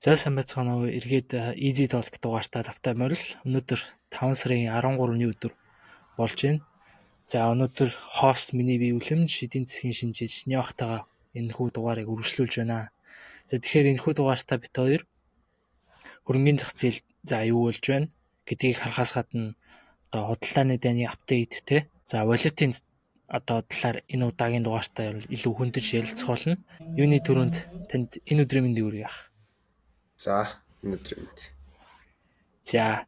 За сайн байцгаана уу. Эргээд Easy Talk дугаартаа тавтай морил. Өнөөдөр 5 сарын 13-ны өдөр болж байна. За өнөөдөр хост миний бие үлэмж эдийн засгийн шинжиж Нёхтайгаа энэхүү дугаарыг үргэлжлүүлж байна. За тэгэхээр энэхүү дугаартаа бит хоёр хөрөнгөний зах зээл за юу болж байна гэдгийг харахаас гадна одоо худалдааны дайны апдейт те. За валютын одоо талаар энэ удаагийн дугаартаа илүү хөндөж ярилцах болно. Юуны төрөнд танд энэ өдрийн мэндийг хүргье ах. За энэ өдрийн мэнд. За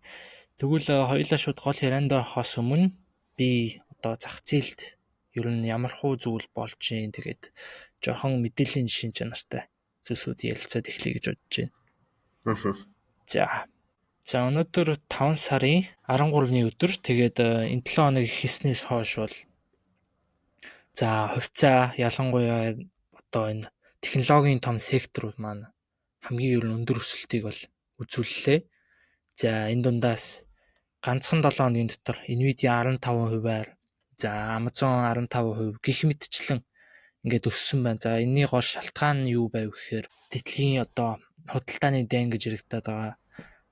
тэгвэл хоёулаа шууд гол ярианд орохоос өмнө би одоо зах зээлд ер нь ямархуу зүйл болж юм тэгээд жоохон мэдээллийн шин чанартай зүйлсүүд ярилцаад эхлэе гэж бодож байна. За өнөөдөр 5 сарын 13-ны өдөр тэгээд энэ 7 хоног хийснээс хойш бол за хувьцаа ялангуяа одоо энэ технологийн том секторууд маань хамгийн ер нь өндөр өсөлтийг бол үзүүллээ. За энэ дундаас ганцхан 7 хоногийн дотор Nvidia 15%-аар за Amazon 15% гэх мэтчлэн ингээд өссөн байна. За энэний гол шалтгаан нь юу байв гэхээр дэлхийн одоо худалдааны дайн гэж яригадаад байгаа.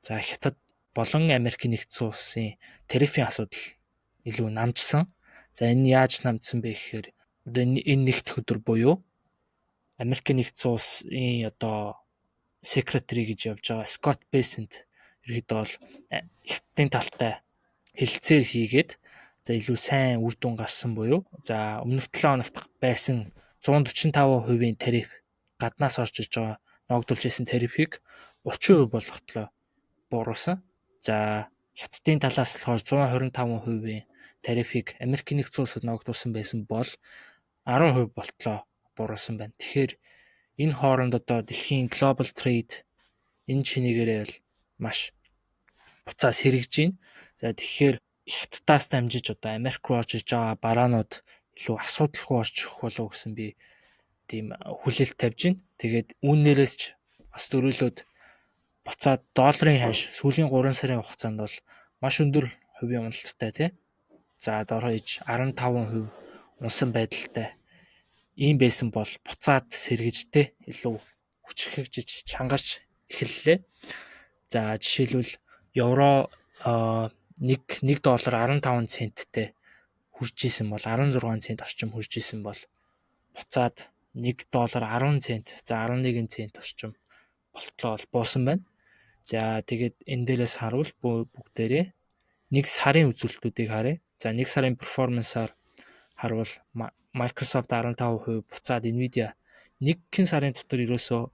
За Хятад болон Америк нэгдсэн улсын тарифын асуудал илүү намжсан. За энэ яаж намжсан бэ гэхээр одоо энэ нэгдэх өдөр буюу Америк нэгдсэн улсын одоо secretary гэж явж байгаа Scott Bessent ерөөдөө бол Хятадын талтай хэлэлцээр хийгээд за илүү сайн үр дүн гарсан буюу за өмнөх 7 хоногт байсан 145%-ийн тариф гаднаас орж иж байгаа ногдуулж исэн тарифыг 30% болгохлоо бууруулсан. За Хятадын талаас болохоор 125%-ийн тарифыг Америк нэгдсэн улсад ногдуулсан байсан бол 10% болтлоо бууруулсан байна. Тэгэхээр энэ хооронд одоо дэлхийн global trade энэ чинийгээрээ бол маш буцаас хэрэгжиж байна. За тэгэхээр Хятадаас дамжиж одоо Америк руу орж иж байгаа бараанууд илүү асуудалгүй орж ирэх болов гэсэн би тийм хүлээлт тавьж байна. Тэгээд үүнээрээс ч бас дөрүүлээд буцаад долларын ханш сүүлийн 3 сарын хугацаанд бол маш өндөр хувийн уналттай тий. За дорхойж 15% унсан байдалтай ийм байсан бол буцаад сэргэж илүү хүчрхэгжиж чангарч эхэллээ. За жишээлбэл евро 1 доллар 15 центтэй хүрж исэн бол 16 цент орчим хүрж исэн бол буцаад 1 доллар 10 цент за 11 цент орчим болтлоо буусан байна. За тэгээд энэ дээрээс харуул бүгдээрээ нэг сарын үзүүлэлтүүдийг харъя. За нэг сарын перформансаар харуул Microsoft 15%, буцаад Nvidia нэгэн сарын дотор ерөөсөө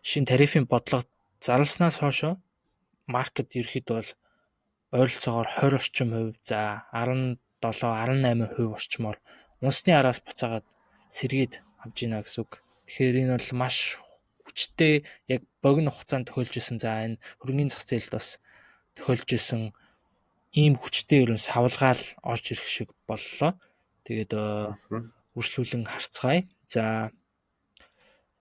шин тарифын бодлого зарласнаас хойш маркет ерөөхдөө бол ойролцоогоор 20 орчим хувь, за 17, 18% орчмоор унсны араас буцаагаад сэргээд авж ийна гэсэн үг. Тэгэхээр энэ бол маш хүчтэй яг богино хугацаанд тохиолж исэн. За энэ хөрөнгөний зах зээлд бас тохиолж исэн ийм хүчтэй ерөн савлгаал орж ирэх шиг боллоо. Тэгээд үргэлжлүүлэн харцгаая. За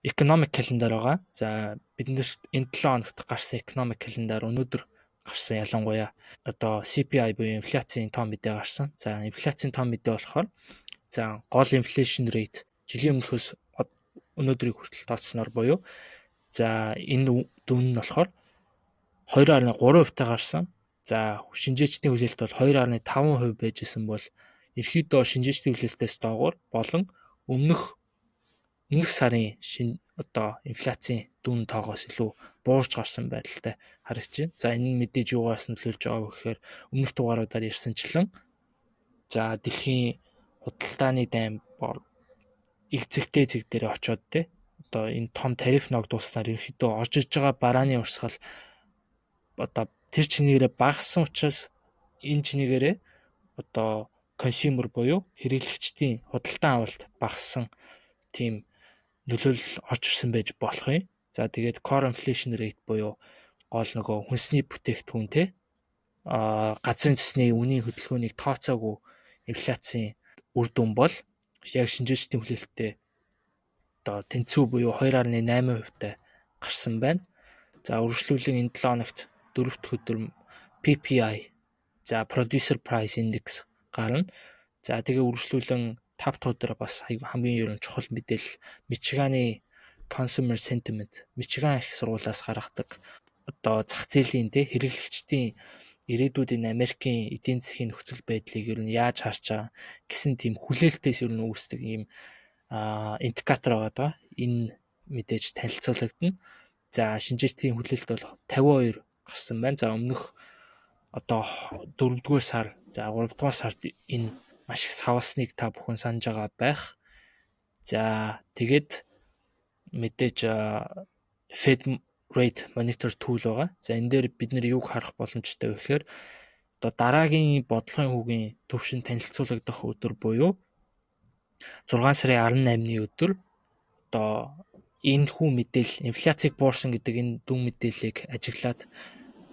economic calendar байгаа. За биднээс энэ 7 хоногт гарсан economic calendar өнөөдөр гарсан ялангуяа одоо CPI буюу инфляцийн том мэдээ гарсан. За инфляцийн том мэдээ болохоор за гол inflation rate жилийн өмнөхөөс өнөөдрийг хүртэл тооцсноор буюу за энэ дүн нь болохоор 2.3% гарсан. За шинжээчдийн хүлээлт бол 2.5% байж исэн бол ерөөхдөө шинжээчдийн хүлээлтээс доогуур болон өмнөх сарын одоо инфляцийн дүн тоогоос илүү буурч гарсан байдалтай харагдаж байна. За энэ мэдээж юугаас нөлөөлж байгаа вэ гэхээр өмнөх дугааруудаар ярьсанчлан за дэлхийн худалдааны дайн зэг дээр очиод одоо энэ том тариф ногдуулснаар ерөөхдөө орж иж байгаа барааны урсгал одоо тэр чинээрээ багассан учраас энэ чинээрээ одоо консюмер буюу хэрэглэгчдийн худалдан авалт багассан тийм нөлөөлөл орж ирсэн байж болох юм. За тэгээд core inflation rate буюу гол нөгөө хүнсний бүтээгдэхүүн газрын төсний үнийн хөдөлгөөнийг тооцоогүй инфляцийн үр дүн бол яг шинжээчдийн хүлээлттэй одоо тэнцүү буюу 2.8%-тай гарсан байна. За үргэлжлүүлэн энэ 7 хоногт 4 дахь өдөр PPI за producer price index гарна. За тэгээ үргэлжлүүлэн 5 дахь өдөр бас хамгийн ерөн чухал мэдээлэл Мичиганы consumer sentiment Мичиган их сургуулиас гаргадаг одоо зах зээлийн хэрэглэгчдийн ирээдүйдийн Америкийн эдийн засгийн нөхцөл байдлыг ер нь яаж харж байгаа гэсэн тийм хүлээлтээс ер нь үүсдэг ийм индикатор байгаа. Энэ мэдээж танилцуулагдана. За шинжээчдийн хүлээлт бол 52 гарсан байна. За өмнөх одоо 4-р сар, за 3-р сард энэ маш их савсныг та бүхэн санаж байгаа байх. За тэгээд мэдээж Fed Rate Monitor tool байгаа. За энэ дээр бид нэр юг харах боломжтой вэ гэхээр одоо дараагийн бодлогын хүүгийн төвшин танилцуулагдах өдөр буюу 6 сарын 18-ны өдөр одоо энэ хүү мэдээлэл инфляцийг буурсан гэдэг энэ дүн мэдээллийг ажиглаад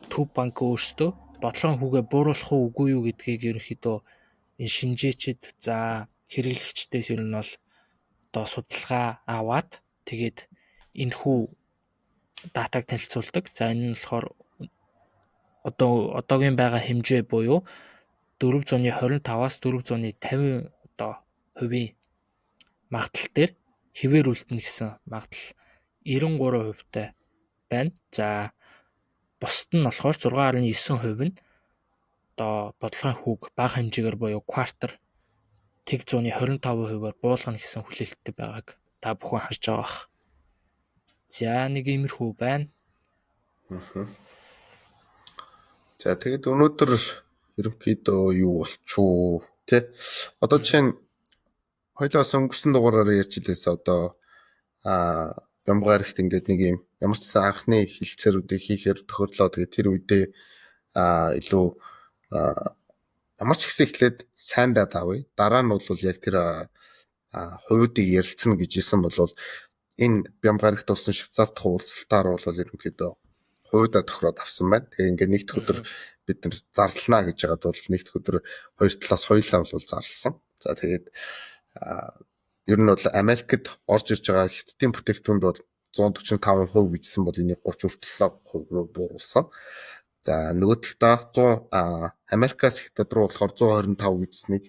Төв банк өөрсдөө бодлогын хүүгээ бууруулах уу үгүй юу гэдгийг ерөнхийдөө энэ шинжээчид за хэрэглэгчдээс ер нь бол одоо судалгаа аваад тэгээд энэ хүү датаг танилцуулдаг. За энэ нь болохоор одоогийн байгаа хэмжээ буюу 425-аас 450 одоо хувийн магадлал дээр хэвээр үлдэнэ гэсэн магадлал 93% байна. За бусд нь болохоор 6.9% нь одоо бодлогын хүүг бага хэмжээгээр буюу квартер тэг 125%-аар буулгана гэсэн хүлээлттэй байгааг та бүхэн харж байгаа бах. За нэг иймэрхүү байна. За тэгээд өнөөдөр ерөнхийдөө юу болчихоо тий. Одоо жишээ нь хоёлоос өнгөрсөн дугаараар ярьж илээс одоо Бямбгарагт ингээд нэг юм ямар ч гэсэн анхны хилцээрүүдийг хийхээр тохирлоо. Тэгээд тэр үедээ илүү ямар ч гэсэн эхлээд сайн даад авъя. Дараа нь бол яг тэр хувьдыг ярилцсан гэж хэлсэн бол энэ Бямбгарагт болсон Швейцарь дахь уулзалтаар бол ерөнхийдөө хувьдаа тохироод авсан байна. Тэгээ ингээд нэг дэх өдөр бид нар зарлана гэж байгаад бол нэг дэх өдөр хоёр талаас хоёулаа бол зарлсан. За тэгээд ер нь бол Америкт орж ирж байгаа хятадын бүтээгдэхүүнд бол 145% гэжсэн бол энийг 37% руу бууруулсан. За нөгөө талдаа Америкаас хятад руу болохоор 125 гэжсэнийг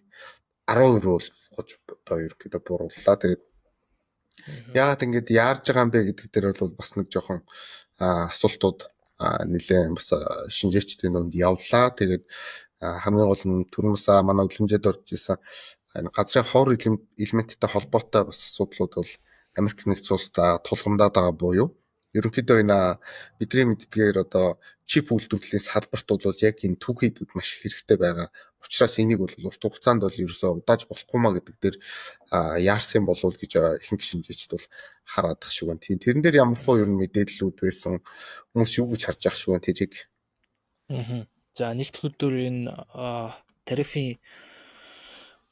12 руу хож одоо ерөнхийдөө буурууллаа. Тэгээд яагаад ингэж яарж байгаа юм бэ гэдэг дээр бол бас нэг жоохон асуултууд нэлээд бас шинжээчдийн донд явлаа. Тэгээд хамгийн гол нь түрүүнээс манай үлэмжид орж ирсэн энэ газрын хор элементтэй холбоотой бас асуудлууд бол Америк нэгдсэн улсад тулгамдаад байгаа буюу ерөнхийдөө энэ бидний мэддгээр одоо чип үйлдвэрлэлийн салбарт бол яг энэ түүхийдүүд маш их хэрэгтэй байгаа. Учираас энийг бол урт хугацаанд бол ерөөсөө удааж болохгүй маа гэдэг дээр яарсан болов гэж ихэнх шинжээчд бол хараад их шиг байна. Тэрэн дээр ямар хөө ер нь мэдээллүүд байсан хүмүүс юу гэж харж ах шиг байна тэрийг. За нэгд өдөр энэ тарифын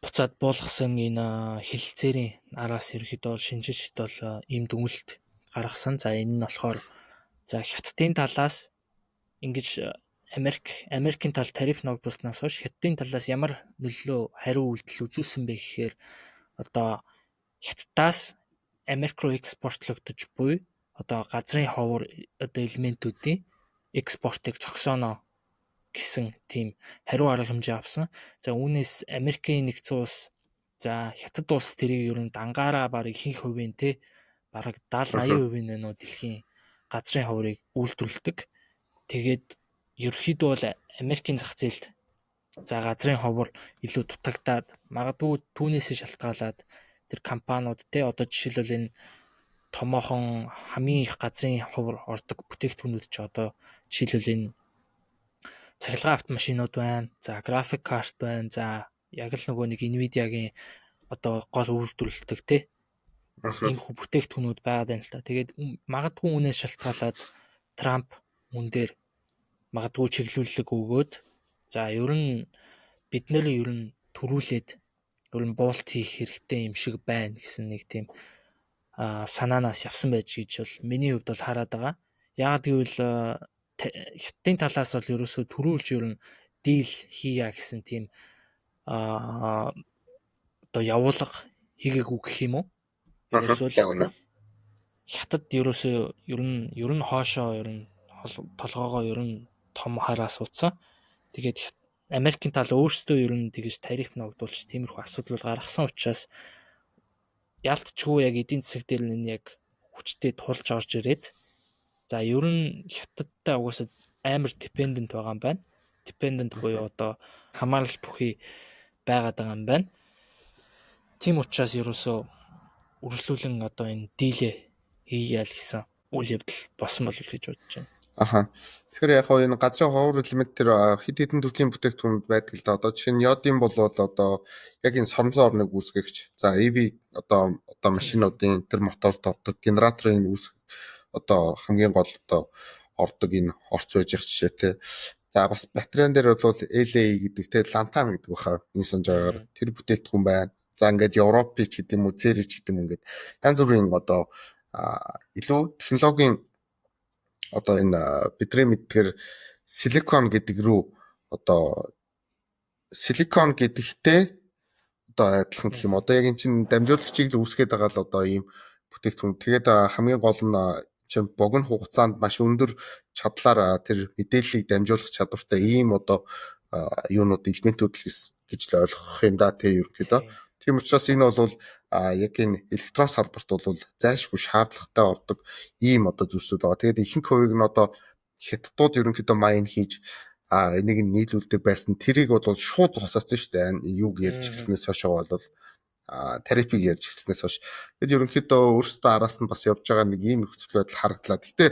буцаад буулгасан энэ хэлэлцээрийн араас ерөөхдөө шинжээчд бол ийм дүгнэлт гаргасан. За энэ нь болохоор за хятадын талаас ингэж Америкийн тал тариф ногдуулснаас хойш хятадын талаас ямар нөлөө хариу үйлдэл үзүүлсэн бэ гэхээр одоо хятадаас Америк руу экспортлогдож буй одоо газрын ховор одоо элементүүдийн экспортыг зогсооно гэсэн тийм хариу арга хэмжээ авсан. За үүнээс Америкийн нэгдсэн улс за хятад улс тэрийг ер нь дангаараа баг ихэнх хувийн бараг 70-80% нь дэлхийн газрын ховрыг үйлдвэрлэдэг. Тэгээд ерөнхийдөө бол Америкийн зах зээлд за газрын ховор илүү дутагдаад магадгүй түүнээсээ шалтгаалаад тэр компаниуд одоо жишээлбэл энэ томоохон хамгийн их газрын ховор ордог бүтээгдэхүүнүүд ч одоо жишээлбэл энэ цахилгаан автомашинууд байна. За график карт байна. За яг л нөгөө нэг Nvidia-гийн одоо гол үйлдвэрлэдэг ийм бүтээгдэхүүнүүд байгаад байна л та. Тэгээд магадгүй үнээс шалтгаалаад Трамп мөн дээр магадгүй чиглүүлэг өгөөд за ер нь бид нэр ер нь төрүүлээд ер нь болт хийх хэрэгтэй юм шиг байна гэсэн нэг тийм санаанаас явсан байж гэж бол миний хувьд бол хараад байгаа. Яагаад гэвэл хятадын талаас бол ерөөсөө төрүүлж ер нь дийл хийя гэсэн тийм одоо явуулга хийгээгүй гэх юм уу? Ерөөсөө хятад ерөөсөө ер нь хоошоо ер нь толгоогоо ер нь том хараа суудсан. Тэгээд Америкийн тал өөрсдөө ер нь тэгж тариф ногдуулж тиймэрхүү асуудал гаргасан учраас ялтчгүй яг эдийн засаг дээр нь яг хүчтэй тулж орж ирээд за ер нь хятадтай угаасаа амар dependent байгаа юм байна. Dependent буюу одоо хамаарал бүхий байгаад байгаа юм байна. Тийм учраас ерөөсөө үргэлжлүүлэн одоо энэ дийлээ хийяа л гэсэн үйл явдал болсон болов гэж бодож байна. Аха. Тэгэхээр яг хоо энэ газрын ховор элемент төр хэд хэдэн төрлийн бүтээгдэхүүн байдаг л да. Одоо жишээ нь йодын бол одоо яг энэ соромзон орныг үүсгэгч. За EV одоо машинуудын тэр моторт ордог генераторын үүсгэх одоо хамгийн гол одоо ордог энэ орц байж их жишээ те. За бас батарейн дээр бол LA гэдэг те лантан гэдэг баха. Энэ санжаагаар тэр бүтээгдэхүүн байна. За ингээд Европ ч гэдэг юм уу, Цэрч гэдэг юм ингээд янз бүрийн одоо илүү технологийн одоо энэ бидний мэдгээр силикон гэдэг рүү одоо силикон гэдэгтэй одоо адилхан гэх юм. Одоо яг эн чинь дамжуулагчийг л үүсгэж байгаа л одоо ийм бүтээгдэхүүн. Тэгээд хамгийн гол нь чинь богино хугацаанд маш өндөр чадлаар тэр мэдээллийг дамжуулах чадвартай ийм одоо юунууд элементүүд л гэж л ойлгох юм да тий ерөнхийдөө. Тийм учраас энэ бол яг энэ электрон салбарт бол зайлшгүй шаардлагатай ордог ийм одоо зүйлсүүд байгаа. Тэгээд ихэнх хувийг нь одоо хятадууд ерөнхийдөө майн хийж энийг нийлүүлдэг байсан. Тэрийг бол шууд зогсооцсон шүү дээ. Юуг ярьж гиснээс хойш бол тарифыг ярьж гиснээс хойш. Тэгэд ерөнхийдөө өөрсдөө араас нь бас явж байгаа нэг ийм нөхцөл байдал харагдлаа. Гэтэ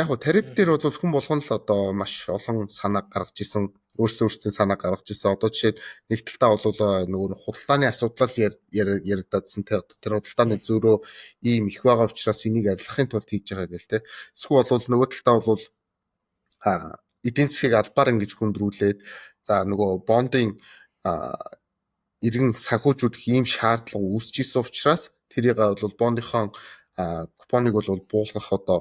яг хөө тариф дээр бол хүн болгоно л одоо маш олон санаа гаргаж исэн. Өөрсдийн санаа гаргаж исэн. Одоо жишээ нэг талтаа бол нөгөө худалдааны асуудал яригдаадсан те. Тэр худалдааны зөрөө ийм их байгаа учраас энийг арилгахын тулд хийж байгаа гэл те. Эсвэл бол нөгөө талтаа бол эдийн засгийг албаар ингэж хөндрүүлээд за нөгөө бондын иргэн санхүүжүүлэх ийм шаардлага үүсэж исэн учраас тэрийг бол бондынхон купоныг бол буулгах одоо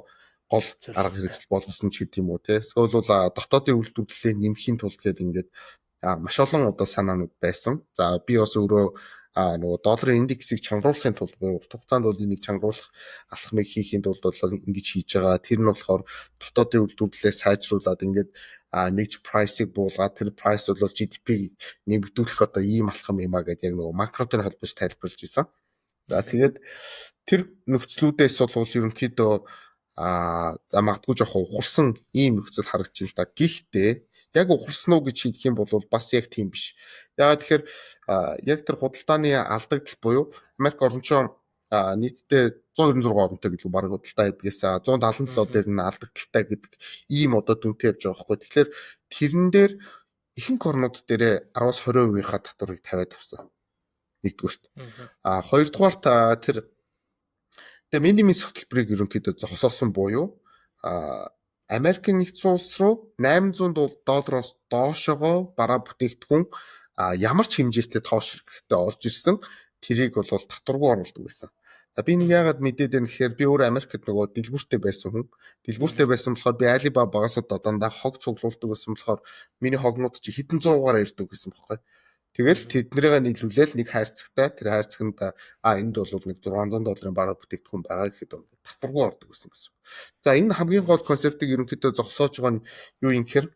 гол арга хэрэгсэл болгосон ч гэдэм үү те. Эсвэл бол дотоодын үйлдвэрлэлээ нэмэхийн тулд гээд ингээд маш олон одоо санаанууд байсан. За би бас өөрөө нөгөө долларын индексийг чангаруулахын тулд урт хугацаанд бол энийг чангаруулах алхмыг хийхийн тулд бол ингэж хийж байгаа. Тэр нь болохоор дотоодын үйлдвэрлэлээ сайжруулад ингээд нэгж прайсыг буулгаад тэр прайс бол GDP-г нэмэгдүүлэх одоо ийм алхам юм а гэдэг яг нөгөө макротой холбож тайлбарлаж исэн. За тэгээд тэр нөхцлүүдээс бол ерөнхийдөө за магадгүй жоохон ухарсан ийм нөхцөл харагдчих л да. Гэхдээ яг ухарсан уу гэж хэлэх юм бол бас яг тийм биш. Яагаад тэгэхээр яг тэр худалдааны алдагдал буюу Америк орнчоо нийтдээ 196 оронтой гэдэг баг худалдаа эдгээс 177 дээр нь алдагдaltaй гэдэг ийм одоо дүнтэй явж байгаа байхгүй. Тэгэхээр тэрэн дээр ихэнх орнууд дээрээ 10-20%-ийнхаа татварыг тавиад авсан. Нэгдүгürt. Хоёрдугаарт тэр минимум хөтөлбөрийг ерөнхийдөө зогсоосон буюу Америкийн нэгдсэн улс руу $800 доошогоо бараа бүтээгдэхүүн ямар ч хэмжээтэй тоош хэрэгтэй орж ирсэн тэрийг бол татваргүй оруулдаг байсан. Би нэг яагаад мэдээд байна гэхээр би өөр Америкт нөгөө дэлгүүртэй байсан хүн. Дэлгүүртэй байсан болохоор би Alibaba-гаас дандаа хог цуглуулдаг байсан болохоор миний хогнууд чи хэдэн 100-аар ирдэг гэсэн бохоггүй. Тэгэл тэднэрийг нийлүүлээл нэг хайрцагтай тэр хайрцагт энд бол нэг $600 бараа бүтээгдэхүүн байгаа гэхэд татваргүй ордог гэсэн. За энэ хамгийн гол концептыг ерөнхийдөө зогсоож байгаа нь юу юм гэхээр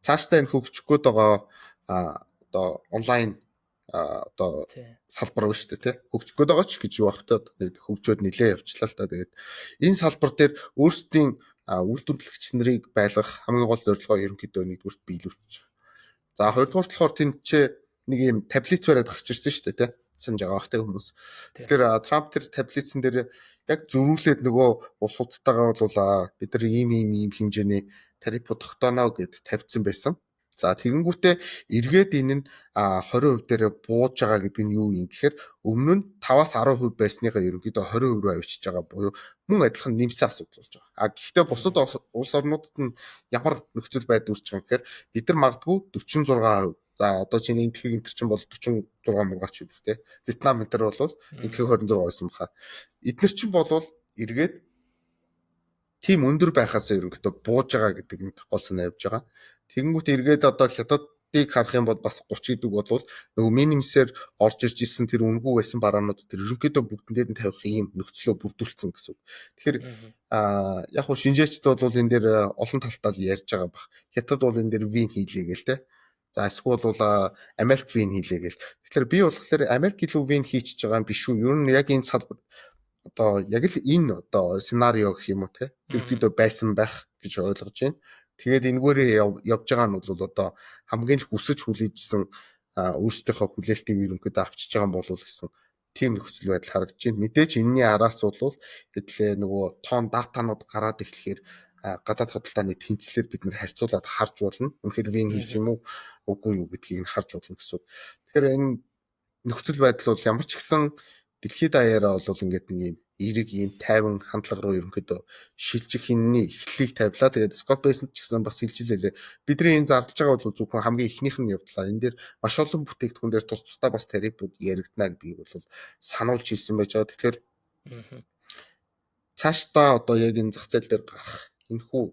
цаашдаа энэ хөгжихгүй байгаа одоо онлайн одоо салбар биш үү те хөгжихгүй байгаа ч гэж юу ахтай хөгжөөд нилээ явчлаа л та. Тэгээд энэ салбар дээр өөрсдийн үйлдвэрлэгч нарыг байлгах хамгийн гол зорилгоо ерөнхийдөө нэгдүгürt биелүүлж байгаа. За хоёрдугаар болохоор тэнд чи нэг юм таблиц бариад гарч ирсэн шүү дээ те санаж байгаа бахтай хүмүүс. Тэгэхээр Трамп тэр таблицэн дээр яг зөрүүлээд нөгөө улсуудтайгаа бол бид нар ийм хэмжээний тариф тогтооно гэд тавьсан байсан. За тэгэнгүүтээ эргээд энэ нь 20% дээр бууж байгаа гэдэг нь юу юм гэхээр өмнө нь 5-10% байсныгаа ерөнхийдөө 20% рүү авчиж байгаа буюу мөн адилхан нэмсэн асуудал болж байгаа. Гэхдээ бусад улс орнуудад нь ямар нөхцөл байдал үүсэж байгаа гэхээр бид нар магадгүй 46%. За одоо чиний энтхийг энэ чинь бол 46 мургаач үү те. Вьетнам энэ төр бол энтхийг 26 байсан баха. Эднэр чинь бол эргээд тийм өндөр байхаас ерөнхийдөө бууж байгаа гэдэг нэг гол санаа явж байгаа. Тэгэнгүүт эргээд одоо хятадыг харах юм бол бас 30 гэдэг бол нөгөө минимумсээр орж ирж ирсэн тэр үнгүй байсан бараанууд тэр ерөнхийдөө бүгдэн дээр нь тавих ийм нөхцлөө бүрдүүлсэн гэсэн. Тэгэхээр яг хуу шинжээчд бол энэ дээр олон талтаа ярьж байгаа баг. Хятад бол энэ дээр вин хийлээ гээл те. За эсвэл бол Америк вин хийлээ гэл. Тэгэхээр би болохоор Америк илүү вин хийчихэж байгаа юм биш үү? Ер нь яг энэ салбар одоо яг л энэ одоо сценарио гэх юм уу те. Ерөнхийдөө байсан байх гэж ойлгож байна. Тэгээд энэгээрээ явж байгаа нь бол одоо хамгийн их өсөж хүлээжсэн өөрсдийнхөө хүлээлтийг ерөнхийдөө авчиж байгаа юм болов гэсэн тийм нөхцөл байдал харагдаж байна. Мэдээж энэний араас бол хэдлээ нөгөө тоон датанууд гараад эхлэхээр гадаад худалдааны тэнцлэр бид нэр харьцуулаад харж болно. Үнэхээр вин хийсэн юм уу үгүй юу гэдгийг нь харж болно гэсэн. Тэгэхээр энэ нөхцөл байдал бол ямар ч гэсэн дэлхийд даяараа бол ингээд нэг юм эерэг ийм тайван хандлага руу ерөнхийдөө шилжих хинний эхлэлийг тавилаа. Тэгээд Scott Bassett ч гэсэн бас хэлж илээ. Бидний энэ зардалж байгаа бол зөвхөн хамгийн эхнийх нь явдлаа. Энэ дээр маш олон бүтээгдэхүүн дээр тус тусдаа бас тарифууд яригдана гэдгийг бол сануулж хэлсэн байж байгаа. Тэгэхээр цаашдаа одоо яг энэ зах зээл дээр гарах энэхүү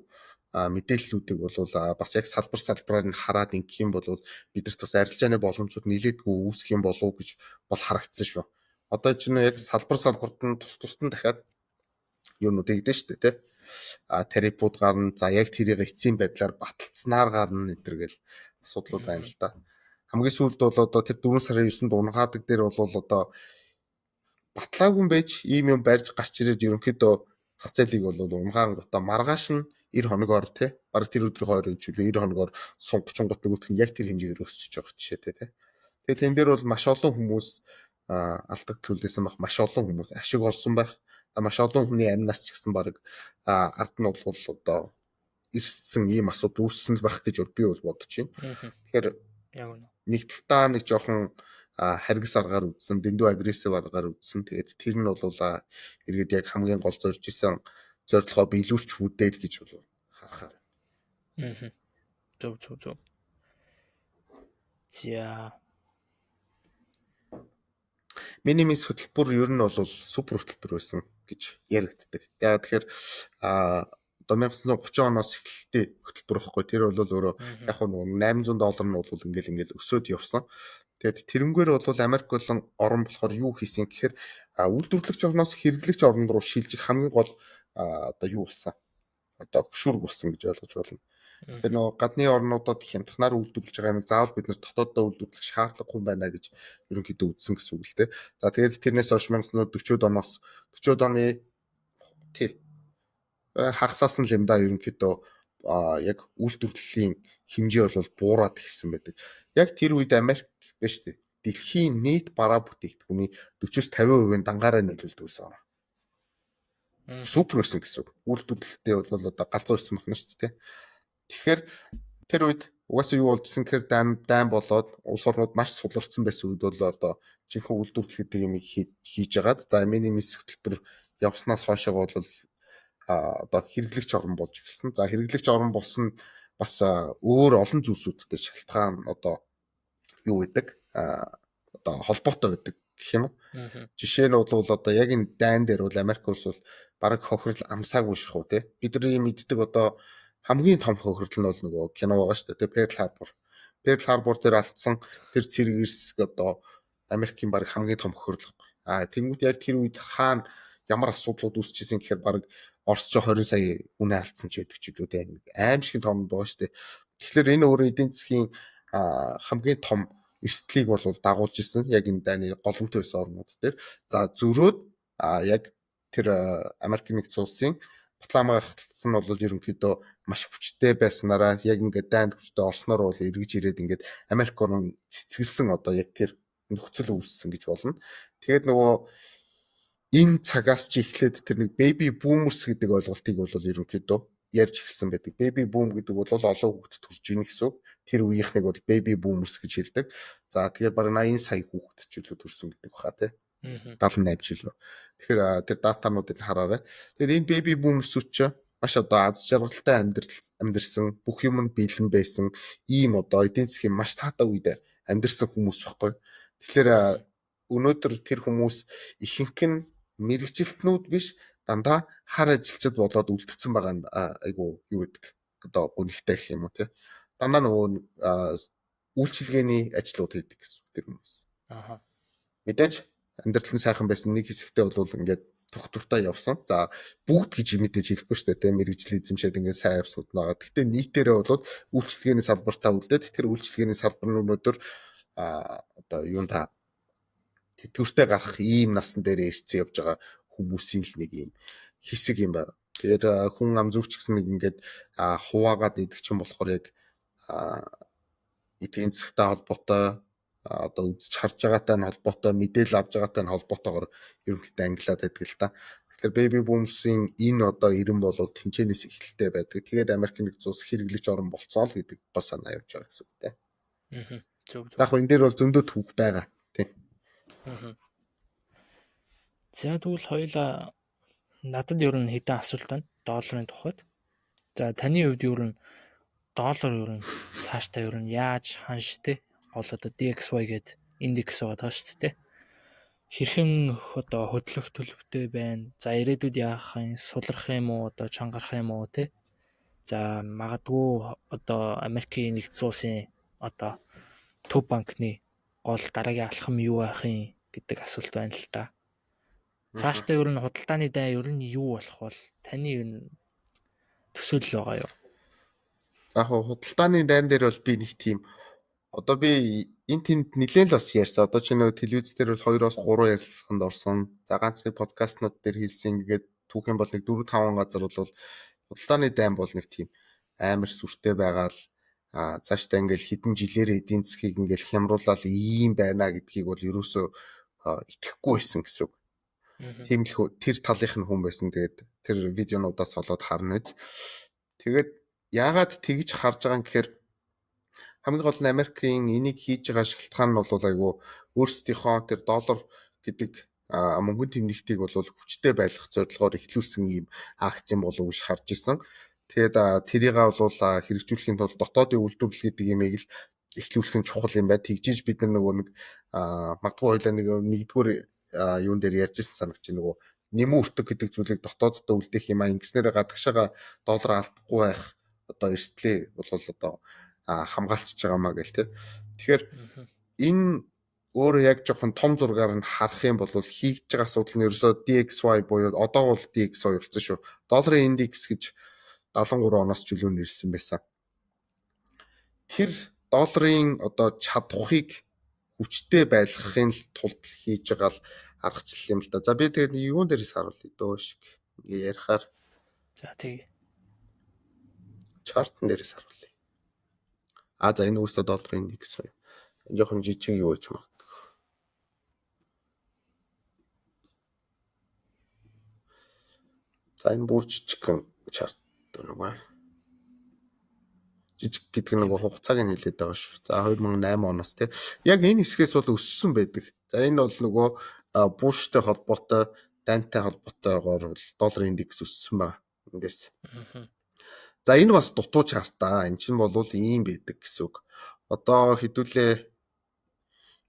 мэдээллүүдийг бол бас яг салбараар нь хараад ингэх юм бол бидэрт бас арилжааны боломжууд нэлээдгүй үүсэх юм болов уу гэж бол харагдсан шүү. Одоо чинь яг салбарт нь тус нь дахиад юунууд игдэн шүү дээ тий. Тарифууд гарна. За яг тэрийг эцсийн байдлаар баталцснаар гарна энэ төр гэл асуудлууд байна л да. Хамгийн сүүлд бол одоо тэр 4 сарын 9-нд унгаадаг дээр бол одоо батлаагүй байж ийм юм барьж гарч ирээд ерөнхийдөө зах зээлийг бол унгаан готоо маргааш нь 90 хоногоор тий. Бараг тэр өдрийн 20 жилээ 90 хоногоор сунгачунгот нөгөөх нь яг тэр хэмжээгээр өсөж байгаа жишээтэй тий. Тэгээд тэн дээр бол маш олон хүмүүс алдаг төлөөсөн байх, маш олон хүмүүс ашиг олсон байх, маш олон хүний амнаас ч гэсэн баг ард нь бол одоо ирсэн ийм асуудал үүссэн л байх гэж би бол бодож байна. Тэгэхээр яг үнэ. нэг талдаа нэг жоохон харгас аргаар үдсэн, дэндүү агрессив аргаар үдсэн. Тэгээд тэр нь бол эргээд яг хамгийн гол зорж исэн зорилгоо биелүүлч хүдээл гэж бол харахаар. Зөв. За Миний мэс хөтөлбөр ер нь бол супер хөтөлбөр байсан гэж яригддаг. Яагаад тэгэхээр одоо 1930 оноос эхэлтэй хөтөлбөр байхгүй. Тэр бол өөрөө яг нэг $800 нь бол ингээл өсөөд явсан. Тэгээд тэрнгээр бол Америк болон орон болохоор юу хийсэн гэхээр үйлдвэрлэгч орноос хэрэглэгч орн руу шилжих хамгийн гол одоо юу болсон? Одоо хөшүүрэг болсон гэж ойлгож байна. Тэр нөгөө гадны орнуудад хямдханаар үйлдвэрлэж байгаа юм заавал бид нэр дотооддоо үйлдвэрлэх шаардлагагүй байна гэж ерөнхийдөө үзсэн гэсэн үг л дээ. За тэгээд тэрнээс хойш 1940-од оноос 40-од оны хагасаасан л юм да ерөнхийдөө яг үйлдвэрлэлийн хэмжээ бол буураад ирсэн байдаг. Яг тэр үед Америк биш үү? Дэлхийн нийт бараа бүтээгдэхүүний 40-50% дангаараа нийлүүлдэг гэсэн. Супер өссөн гэсэн үг. Үйлдвэрлэлтэй бол одоо галзуу ирсэн байна шүү дээ. Тэгэхээр тэр үед угаасаа юу болжсэн гэхээр дайн болоод улс орнууд маш суларсан байсан үед бол одоо жинхэнэ үйлдвэрлэлтэй юм хийж агаад за миний мэс хөтөлбөр явснаас хойшоо бол одоо хэрэглэгч орн болж ирсэн. За хэрэглэгч орн болсон бас өөр олон зүйлсүүдтэй шалтгаан одоо юу гэдэг одоо холбоотой байдаг гэх юм уу. Жишээ нь бол одоо яг энэ дайн дээр бол Америк улс бол бараг хохирол амсаагүй шахуу тий. Бидний мэддэг одоо хамгийн том хохирол нь бол нөгөө кино байгаа шүү дээ. Pearl Harbor. Pearl Harbor дээр алдсан тэр цэрэг эрс одоо Америкийн бараг хамгийн том хохирол. Тэнгүүт яг тэр үед хаана ямар асуудлууд үүсчихсэн гэхээр бараг Оросч 20 сая үнэ алдсан ч гэдэг ч үлээ аим шиг томд байгаа шүү дээ. Тэгэхээр энэ өөрөө эдийн засгийн хамгийн том эрсдлийг бол дагуулж исэн. Яг энэ дайны голомтой байсан орнууд дээр. За зөрөөд яг тэр Америкийн нэгдсэн улсын батламгах нь бол ерөнхийдөө маш хүчтэй байснараа яг ингээд дайнд хүчтэй орсноор бол эргэж ирээд ингээд Америк орн цэцгэлсэн одоо яг тэр нөхцөл үүссэн гэж болно. Тэгээд нөгөө энэ цагаас ч эхлээд тэр нэг baby boomers гэдэг ойлголтыг бол ерөнхийдөө ярьж эхэлсэн байдаг. Baby boom гэдэг бол олон хүүхэд төрж ийн гэсэн үг. Тэр үеийнхнийг бол baby boomers гэж хэлдэг. За тэгээд бараг 80 сая хүүхэд ч үлээ төрсөн гэдэг баха тий. 78 жил. Тэгэхээр тэр датануудыг хараарай. Тэгээд энэ baby boomers-үүд ч маш одоо аз жаргалтай амьдрсан, бүх юм нь бэлэн байсан, ийм одоо эдийн засгийн маш таатай үед амьдрсан хүмүүс баггүй. Тэгэхээр өнөөдөр тэр хүмүүс ихэнх нь мэрэгжилтнүүд биш дандаа хар ажилчид болоод үлдсэн байгаа нь айгу юу гэдэг одоо гүнхтэй гэх юм уу те дандаа нөгөө үйлчилгээний ажлууд хийдэг гэсэн тэр хүмүүс. Мэдээж амьдрал нь сайхан байсан нэг хэсэгтээ бол ингээд тогтвортой явсан. За бүгд гэж мэдээж хэлэхгүй шүү дээ. Мэргэжлийн эзэмшээд ингээд сайн явсууд байгаа. Гэхдээ нийтээрээ бол үйлчлэгээний салбартаа үлдээд тэр үйлчлэгээний салбар нь өнөөдөр одоо юунда тэтгэвртэй гарах ийм насан дээр ирсэн явж байгаа хүмүүсийн л нэг ийм хэсэг юм байна. Тэгэхээр хүн ам зүгч гэсэн нэг ингээд хуваагаад идэх чинь болохоор яг эдийн засгтай холбоотой одоо үзэж харж байгаатай нь холбоотой мэдээлэл авж байгаатай нь холбоотойгоор ерөнхийдөө ангилаад байдаг л та. Тэгэхээр baby boomers-ийн энэ одоо ирэн бол тэнцэнээс эхэлтэй байдаг. Тэгээд Америкийн нэгдсэн улс хэрэглэж орон болцоо л гэдэг гоо санаа явж байгаа гэсэн үг те. Зөв. Яг энэ дээр бол зөндөө түүх байгаа. Тийм. За тэгвэл хоёулаа надад ер нь хэдэн асуулт байна долларын тухайд. За таны хувьд ер нь доллар ер нь цаашдаа ер нь яаж ханш те гол одоо DXY гэдэг индекс байгаа шүү дээ. Хэрхэн одоо хөдлөх төлөвтэй байна. За ирээдүйд яах юм, сулрах юм уу, одоо чангарах юм уу те. За магадгүй одоо Америкийн нэгдсэн улсын одоо төв банкны гол дараагийн алхам юу байх юм гэдэг асуулт байна л та. Цаашдаа ер нь худалдааны дай ер нь юу болох бол таны ер нь төсөөлөл байгаа юу? Яг худалдааны дайн дээр бол би нэг тийм одоо би энэ тэнд нэлээд л бас ярьсан. Одоо чи нэг телевиз дээр бол 2-3 ярилцлаганд орсон. За ганц нэг подкастнууд дээр хэлсэн. Ингээд түүхэн бол нэг 4-5 газар бол худалдааны дайн бол нэг тийм амар сүртэй байгаа л цаашдаа ингээл хэдэн жилээр эдийн засгийг ингээл хямруулаад ийм байна гэдгийг бол ерөөсөө итгэхгүй байсан гэсэн үг. Тийм л тэр талынх нь хүн байсан. Тэгээд тэр видеонуудаас олоод харна биз. Тэгээд яагаад тэгж харж байгаа юм гэхээр хамгийн гол нь Америкийн энийг хийж байгаа шалтгаан нь бол айгүй өөрсдийнхөө тэр доллар гэдэг мөнгөний тэмдэгтийг бол хүчтэй байлгах зорилгоор эхлүүлсэн ийм акц юм болов уу гэж харж исэн. Тэгээд тэрийгээ бол хэрэгжүүлэхийн тулд дотоодын үйлдвэрлэл гэдэг имийг л эхлүүлэх нь чухал юм байна. Тэгжиж бид нар нөгөө нэг магадгүй хоёлаа нэгдүгээр юун дээр ярьж ирсэн санагч нөгөө нэмэн өртөг гэдэг зүйлийг дотооддоо үлдээх юм ингэснээр гадагшаага доллар алдахгүй байх одоо эрсдлээ бол одоо хамгаалчихж байгаамаа гэл тэ. Тэгэхээр энэ өөрөө яг жоохон том зургаар нь харах юм бол хийж байгаа асуудал нь ерөөсөө DXY буюу одоо бол DXY болсон шүү. Долларын индекс гэж 73 оноос ч үлүүн ирсэн байсан. Тэр долларын одоо чадхыг хүчтэй байлгахын тулд хийж байгаа л аргачлал юм л да. За би тэгээд юун дээрээс харуулъя дөө шиг ингээ ярихаар. За тэгээ. Чартн дээрээс харуулъя. За энэ үсээ долларын индекс байна. Жохон жижиг юу гэж магадгүй. За энэ бүр жижигхэн чарт нөгөө. Жижиг гэдэг нь нөгөө хугацааг нь хэлээд байгаа шүү. За 2008 оноос тий. Яг энэ хэсгээс бол өссөн байдаг. За энэ бол нөгөө Bush-тэй холбоотой, дантай холбоотойгоор бол долларын индекс өссөн байна. Эндээс. За энэ бас дутуу чартаа. Эн чинь бол ийм байдаг гэсэн үг. Одоо хэдүүлээ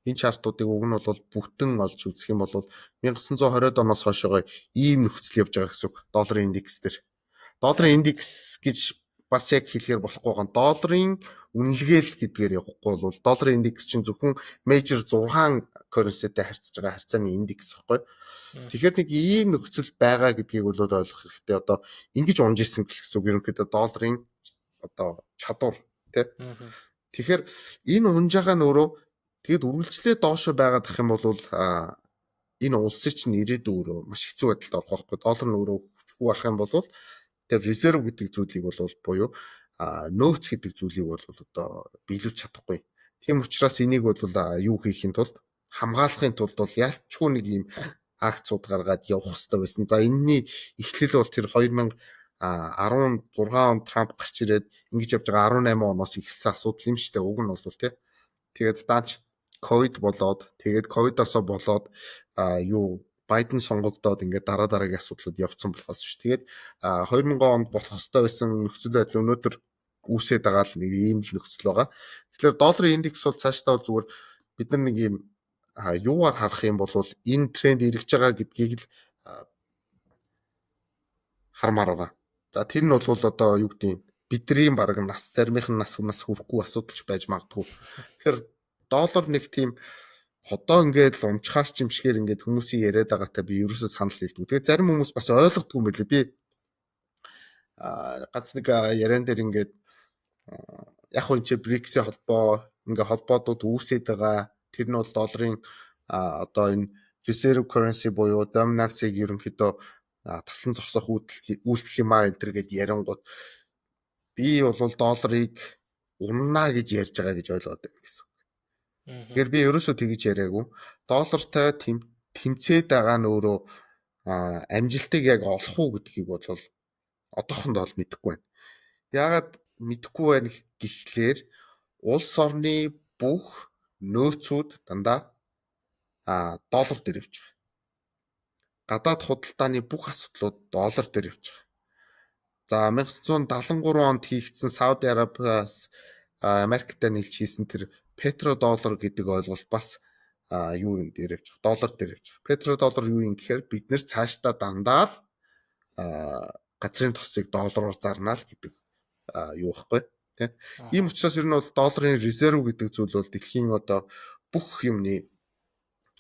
энэ чартуудыг уг нь бол бүтэн олж үзэх юм бол 1920-ад оноос хойшоо ийм нөхцөл явж байгаа гэсэн үг. Долларын индекс дээр. Долларын индекс гэж бас яг хэлэхээр болохгүй гоо. Долларын үнэлгээл гэдгээр явахгүй бол долларын индекс чинь зөвхөн major 6 currency-тэй харьцаж байгаа харьцааны индекс байхгүй. Тэгэхээр нэг ийм нөхцөл байгаа гэдгийг бол ойлгох хэрэгтэй. Одоо ингэж унж исэн гэсэн үг ерөнхийдөө долларын одоо чадвар тий. Тэгэхээр энэ унж байгаа нь өөрөө тэгэд үргэлжлээ доошо байгаад ах юм бол энэ улсын чинь ирээдүйн өөрөө маш хэцүү байдалд орох байхгүй. Доллар нь өөрөө хүчгүй байх юм бол тэр резерв гэдэг зүйлийг бол буюу нөөц гэдэг зүйлийг бол одоо биелүүлж чадахгүй. Тийм учраас энийг бол юу хийхин тулд хамгаалахын тулд бол ялчгүй нэг юм акцууд гаргаад явах хэрэгтэй байсан. За энэний эхлэл бол тэр 2016 онд Трамп гарч ирээд ингэж явж байгаа 18 оноос эхэлсэн асуудал юм шүү дээ. Уг нь бол тий. Тэгээд даанч ковид болоод тэгээд ковидосоо болоод юу Байден сонгогдоод ингээд дараагийн асуудлууд явцсан болохоос шүү. Тэгээд 2000 онд болох ёстой байсан нөхцөл байдал өнөөдөр үүсээд байгаа л нэг ийм л нөхцөл байгаа. Тэгэхээр долларын индекс бол цаашдаа зүгээр бид нар нэг ийм юугаар харах юм бол энэ тренд эргэж байгаа гэдгийг л хармаар байгаа. За тэр нь бол одоо юу гэдэг бидний баг нас заримын нас хүрэхгүй асуудалч байж магадгүй. Тэгэхээр доллар нэг тийм одоо ингээд л унчхаарч юмшгээр ингээд хүмүүсийн яриад байгаатай би ерөөсөө санал хэлдэг. Тэгээд зарим хүмүүс бас ойлгодгүй юм байлээ. Би ганц нэг яриан дээр ингээд яг хөө энэ БРИКС-ийн холбоо ингээ холбоодууд үүсээд байгаа. Тэр нь бол долларын одоо энэ reserve currency буюу dominance-ыг ерөнхийдөө тасан зогсоох үйлдэл юм энэ төр гэд ярингууд би бол долларыг уннаа гэж ярьж байгаа гэж ойлгоод байна гэсэн. Тэгэхээр би ерөөсөө тэгж яриаггүй. Доллартай тэмцээд байгаа нь өөрөө амжилтыг яг олох уу гэдгийг бол одоохондоо бол мэдэхгүй байна. Яагаад мэдэхгүй байна гэхлээр улс орны бүх нөөцүүд дандаа доллар дээр явж байгаа. Гадаад худалдааны бүх асуудлууд доллар дээр явж байгаа. За 1973 онд хийгдсэн Сауди Арабиас Америктэй нийлж хийсэн тэр петродоллар гэдэг ойлголт бас юу юм дээр явж байгаа. Доллар дээр явж байгаа. Петродоллар юу юм гэхээр бид нэр цаашдаа дандаа л газрын тосыг доллараар зарнаа л гэдэг юу байхгүй тий. Ийм учраас ер нь бол долларын резерв гэдэг зүйл бол дэлхийн одоо бүх юмны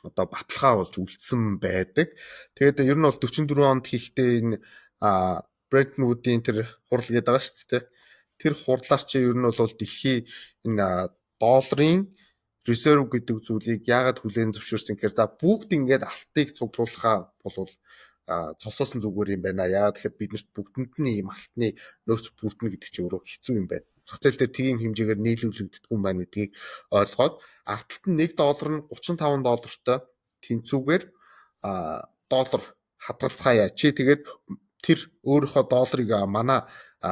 одоо баталгаа болж үлдсэн байдаг. Тэгээд ер нь бол 44 онд хийхдээ энэ Брентон Вудийн тэр хурал гэдэг байгаа шүү дээ. Тэр хурлаар чи ер нь бол дэлхийн энэ долларын резерв гэдэг зүйлийг яагаад хүлээн зөвшөөрсөн гэхээр за бүгд ингээд алтыг цуглуулахаа болвол цосоосон зүгээр юм байна. Яагаад тэгэхээр биднэрт бүгдэнд нь ийм алтны нөөц бүрдэнэ гэдэг чинь өөрөө хэцүү юм байна. Зах зээл дээр тийм хэмжээгээр нийлүүлэгддэг юм байна гэдгийг ойлгоод арталт нь $1 нь $35 тэнцүүгээр доллар хадгалцгаая. Чи тэгээд тэр өөрийнхөө долларыг манай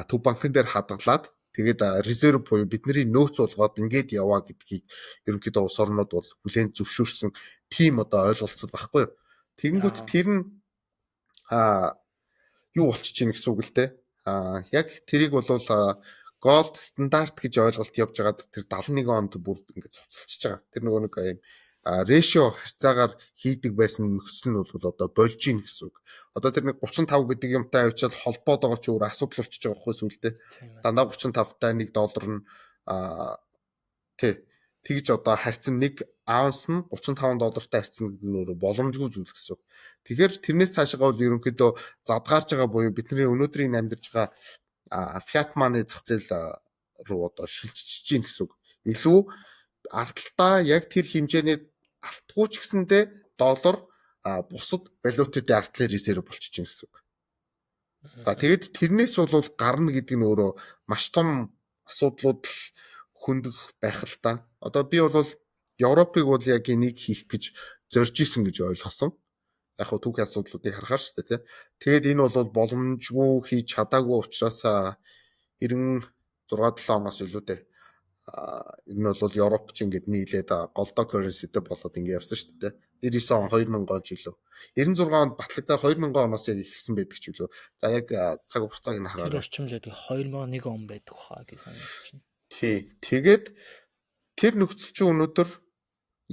төв банкн дээр хадгалаад тэгээд резерв буюу бидний нөөц болгоод ингээд яваа гэдгийг ерөнхийдөө улс орнууд бол хүлээн зөвшөөрсөн тийм одоо ойлголцод байхгүй юу. Тэгэнгүүт тэр нь юу болчих чинь гэсэн үг л дээ. Яг тэрийг бол gold стандарт гэж ойлголт явж байгаад тэр 71 онд бүр ингээд цуцалчихж байгаа. Тэр нөгөө нэг юм ratio харьцаагаар хийдэг байсан нөхцөл нь бол одоо болж ийн гэсэн үг. Одоо тэр нэг 35 гэдэг юмтай авчаад холбоод байгаа ч өөр асуудал болчихж байгаа байхгүй сүулдэ. Дандаа 35-тай $1 нь тэгж одоо харьцан нэг аунс нь $35-тай харьцна гэдэг нь өөрөө боломжгүй зүйл гэсэн үг. Тэгэхээр тэрнээс цаашаа бол ерөнхийдөө задгаарж байгаа буюу бидний өнөөдрийн амьдарч байгаа fiat money зах зээл руу одоо шилжиж чинь гэсэн үг. Илүү арталтаа яг тэр хэмжээний алтгүй ч гэсэндээ доллар бусад валютуудын артлын резерв болчих чинь гэсэн үг. За тэгэд тэрнээс бол гарна гэдэг нь өөрөө маш том асуудлууд хөндөх байх л та. Одоо би бол Европыг бол яг энийг хийх гэж зорж исэн гэж ойлгосон. Яг хөө түүхийн асуудлуудыг харахаар шүү дээ тий. Тэгээд энэ бол боломжгүй хийж чадаагүй учраас 96-7 оноос илүү дээ. Энэ нь бол Европ ч ингээд нийлээд голдоо currency-тэй болоод ингээд явсан шүү дээ. 99 он 2000 он ч илүү. 96 онд батлагдаад 2000 оноос яг эхэлсэн байдаг ч үлээ. За яг цаг хугацааг нь хараад. Тэр орчимлээд 2001 он байдаг хаа гэж санагдаж байна. Тий. Тэгээд тэр нөхцөл чинь өнөөдөр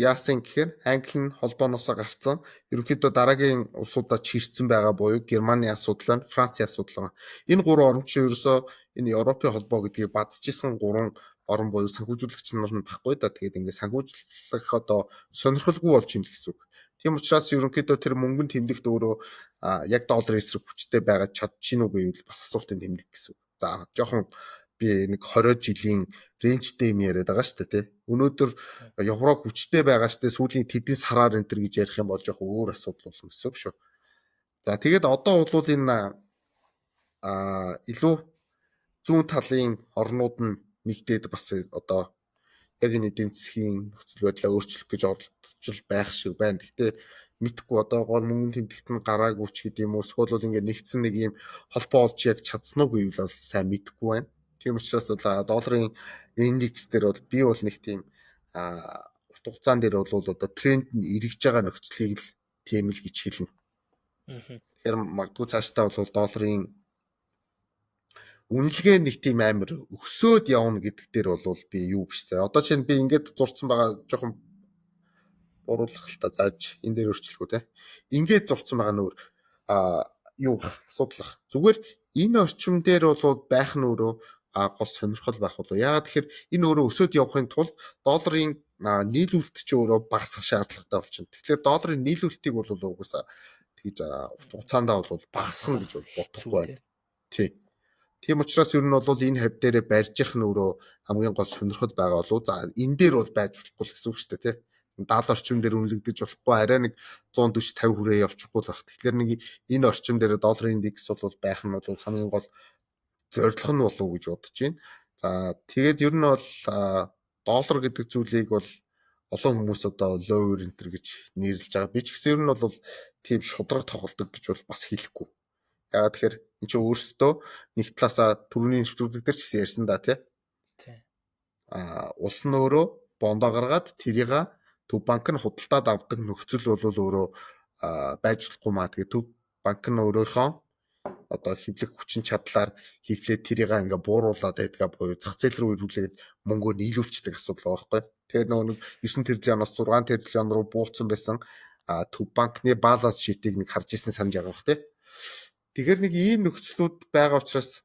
яасан гэхээр Англи нь холбооноосоо гарцсан. Ерөнхийдөө дараагийн улсуудад чирцсэн байгаа буюу Германы асуудал нь, Францын асуудал. Энэ гурван орн чинь ерөөсөө энэ Европын холбоо гэдгийг бадчихсан гурван орн буюу санхүүжүүлэгч нар нь баггүй да. Тэгээд ингээд санхүүжлэх одоо сонирхолгүй болж юм л гэсэн үг. Тийм учраас ерөнхийдөө тэр мөнгөнд тэмдэгт өөрөө яг долларын эсрэг хүчтэй байгаа чадчихна уу гэвэл бас асуултын тэмдэг гэсэн үг. За жоохон би нэг 20 жилийн рейнжтэй юм яриад байгаа шүү дээ тий. Өнөөдөр Европ хүчтэй байгаа шүү дээ. Сүүлийн тэдэн сараар энэ төр гэж ярих юм бол жоохон өөр асуудал болно гэсэн үг шүү. За тэгээд одоо бол энэ илүү зүүн талын орнууд нь нэгдээд бас одоо яг энэ эдийн засгийн нөхцөл байдлаа өөрчлөх гэж оролдож байх шиг байна. Гэхдээ мэдхгүй одоо гол мөнгөний тэмдэгт нь гараагүй ч гэдэг юм уу. Эсвэл бол ингээд нэгдсэн нэг юм холбоо олж яг чадсан уу гэвэл бол сайн мэдхгүй байна. Тийм учраас бол долларын индекс дээр бол би бол нэг тийм урт хугацаан дээр бол одоо тренд нь эргэж байгаа нөхцөлийг л тийм л гэж хэлнэ. Тэгэхээр магадгүй цаашдаа бол долларын үнэлгээ нэг тийм амар өсөөд явна гэдэг дээр бол би юу биш заа. Одоо чинь би ингээд зурцсан байгаа жоохон буруулах л та зааж энэ дээр өөрчлөлгөө те. Ингээд зурцсан байгаа нөр юу асуудал. Зүгээр энэ орчим дээр бол байх нь өөрөө гол сонирхол байх болоо. Яагаад тэгэхээр энэ өөрөө өсөөд явахын тулд долларын нийлүүлэлт чи өөрөө багасгах шаардлагатай болчихно. Тэгэхээр долларын нийлүүлэлтийг бол угсаа тэгж урт хугацаанд бол багасгах гэж бол бодохгүй байна. Тий. Тийм учраас ер нь бол энэ хавь дээрээ барьж их нь өөрөө хамгийн гол сонирхол байгаа болов. За энэ дээр бол байж болохгүй л гэсэн үг шүү дээ, тий. 70 орчим дээр үнэлэгдэж болохгүй, арай нэг 140 50 хүрээ явчихгүй л баг. Тэгэхээр нэг энэ орчим дээр долларын индекс бол байх нь бол хамгийн гол зорилго нь болов уу гэж бодож байна. За тэгээд ер нь бол доллар гэдэг зүйлийг бол олон хүмүүс одоо lower enter гэж нэрлэж байгаа. Би ч гэсэн ер нь бол тийм шудраг тоглодог гэж бол бас хэлэхгүй. Яагаад тэгэхээр энэ чинь өөрсдөө нэг талаасаа төрөний нэвтрүүлэг дээр ч гэсэн ярьсан да тий. Улс нь өөрөө бондоо гаргаад тэрийг төв банк нь худалдаад авдаг нөхцөл бол өөрөө байж болохгүй маа. Тэгээд төв банк нь өөрийнхөө одоо хэвлэх хүчин чадлаар хөвлээд тэрийг ингээ бууруулад байдгаа буюу зах зээл рүү ирүүлээд мөнгөө нийлүүлчихдэг асуудал байгаа байхгүй. Тэгэхээр нөгөө 9 тэрлионоос 6 тэрлион руу бууцсан байсан төв банкны баланс шитийг нэг харж исэн санаж байгаа бох тий. Тэгэхээр нэг ийм нөхцлүүд байгаа учраас